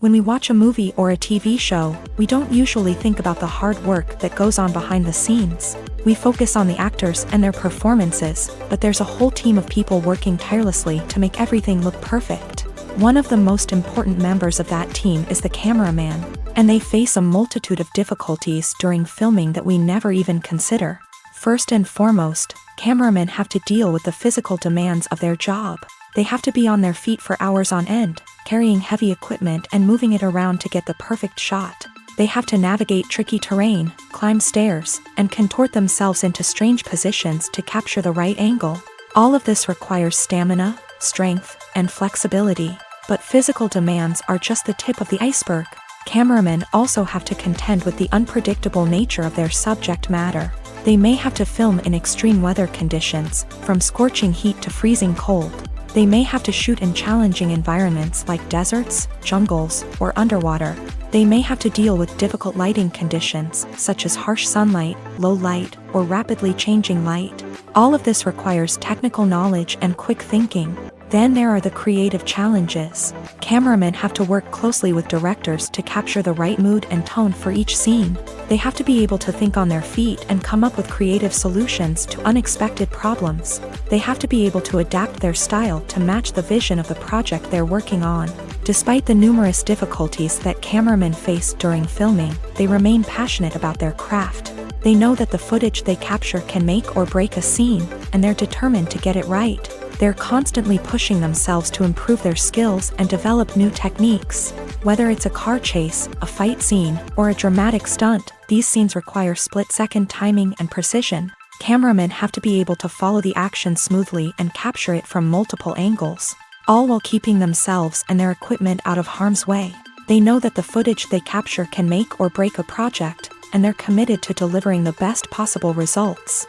When we watch a movie or a TV show, we don't usually think about the hard work that goes on behind the scenes. We focus on the actors and their performances, but there's a whole team of people working tirelessly to make everything look perfect. One of the most important members of that team is the cameraman, and they face a multitude of difficulties during filming that we never even consider. First and foremost, cameramen have to deal with the physical demands of their job. They have to be on their feet for hours on end, carrying heavy equipment and moving it around to get the perfect shot. They have to navigate tricky terrain, climb stairs, and contort themselves into strange positions to capture the right angle. All of this requires stamina, strength, and flexibility. But physical demands are just the tip of the iceberg. Cameramen also have to contend with the unpredictable nature of their subject matter. They may have to film in extreme weather conditions, from scorching heat to freezing cold. They may have to shoot in challenging environments like deserts, jungles, or underwater. They may have to deal with difficult lighting conditions, such as harsh sunlight, low light, or rapidly changing light. All of this requires technical knowledge and quick thinking. Then there are the creative challenges. Cameramen have to work closely with directors to capture the right mood and tone for each scene. They have to be able to think on their feet and come up with creative solutions to unexpected problems. They have to be able to adapt their style to match the vision of the project they're working on. Despite the numerous difficulties that cameramen face during filming, they remain passionate about their craft. They know that the footage they capture can make or break a scene, and they're determined to get it right. They're constantly pushing themselves to improve their skills and develop new techniques. Whether it's a car chase, a fight scene, or a dramatic stunt, these scenes require split-second timing and precision. Cameramen have to be able to follow the action smoothly and capture it from multiple angles, all while keeping themselves and their equipment out of harm's way. They know that the footage they capture can make or break a project, and they're committed to delivering the best possible results.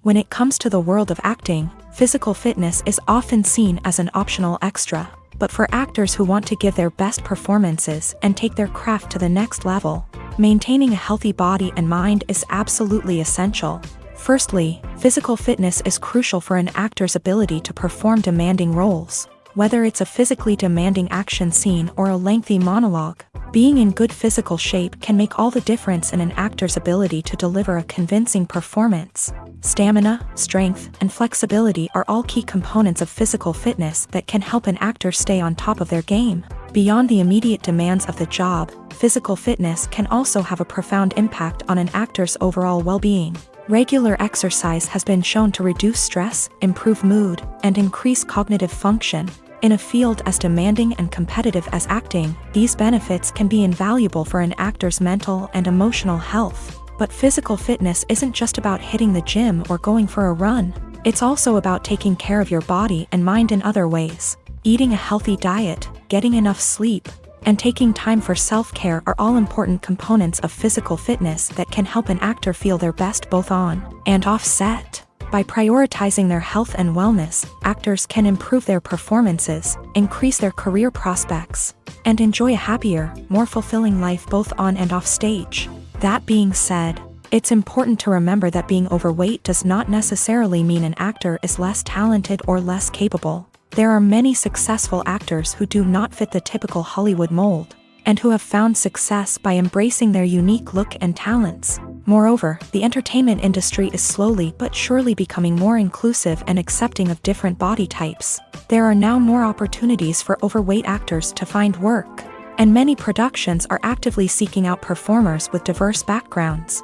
When it comes to the world of acting, physical fitness is often seen as an optional extra. But for actors who want to give their best performances and take their craft to the next level, maintaining a healthy body and mind is absolutely essential. Firstly, physical fitness is crucial for an actor's ability to perform demanding roles. Whether it's a physically demanding action scene or a lengthy monologue, being in good physical shape can make all the difference in an actor's ability to deliver a convincing performance. Stamina, strength, and flexibility are all key components of physical fitness that can help an actor stay on top of their game. Beyond the immediate demands of the job, physical fitness can also have a profound impact on an actor's overall well-being. Regular exercise has been shown to reduce stress, improve mood, and increase cognitive function. In a field as demanding and competitive as acting, these benefits can be invaluable for an actor's mental and emotional health. But physical fitness isn't just about hitting the gym or going for a run. It's also about taking care of your body and mind in other ways. Eating a healthy diet, getting enough sleep, and taking time for self-care are all important components of physical fitness that can help an actor feel their best both on and off set. By prioritizing their health and wellness, actors can improve their performances, increase their career prospects, and enjoy a happier, more fulfilling life both on and off stage. That being said, it's important to remember that being overweight does not necessarily mean an actor is less talented or less capable. There are many successful actors who do not fit the typical Hollywood mold, and who have found success by embracing their unique look and talents. Moreover, the entertainment industry is slowly but surely becoming more inclusive and accepting of different body types. There are now more opportunities for overweight actors to find work, and many productions are actively seeking out performers with diverse backgrounds.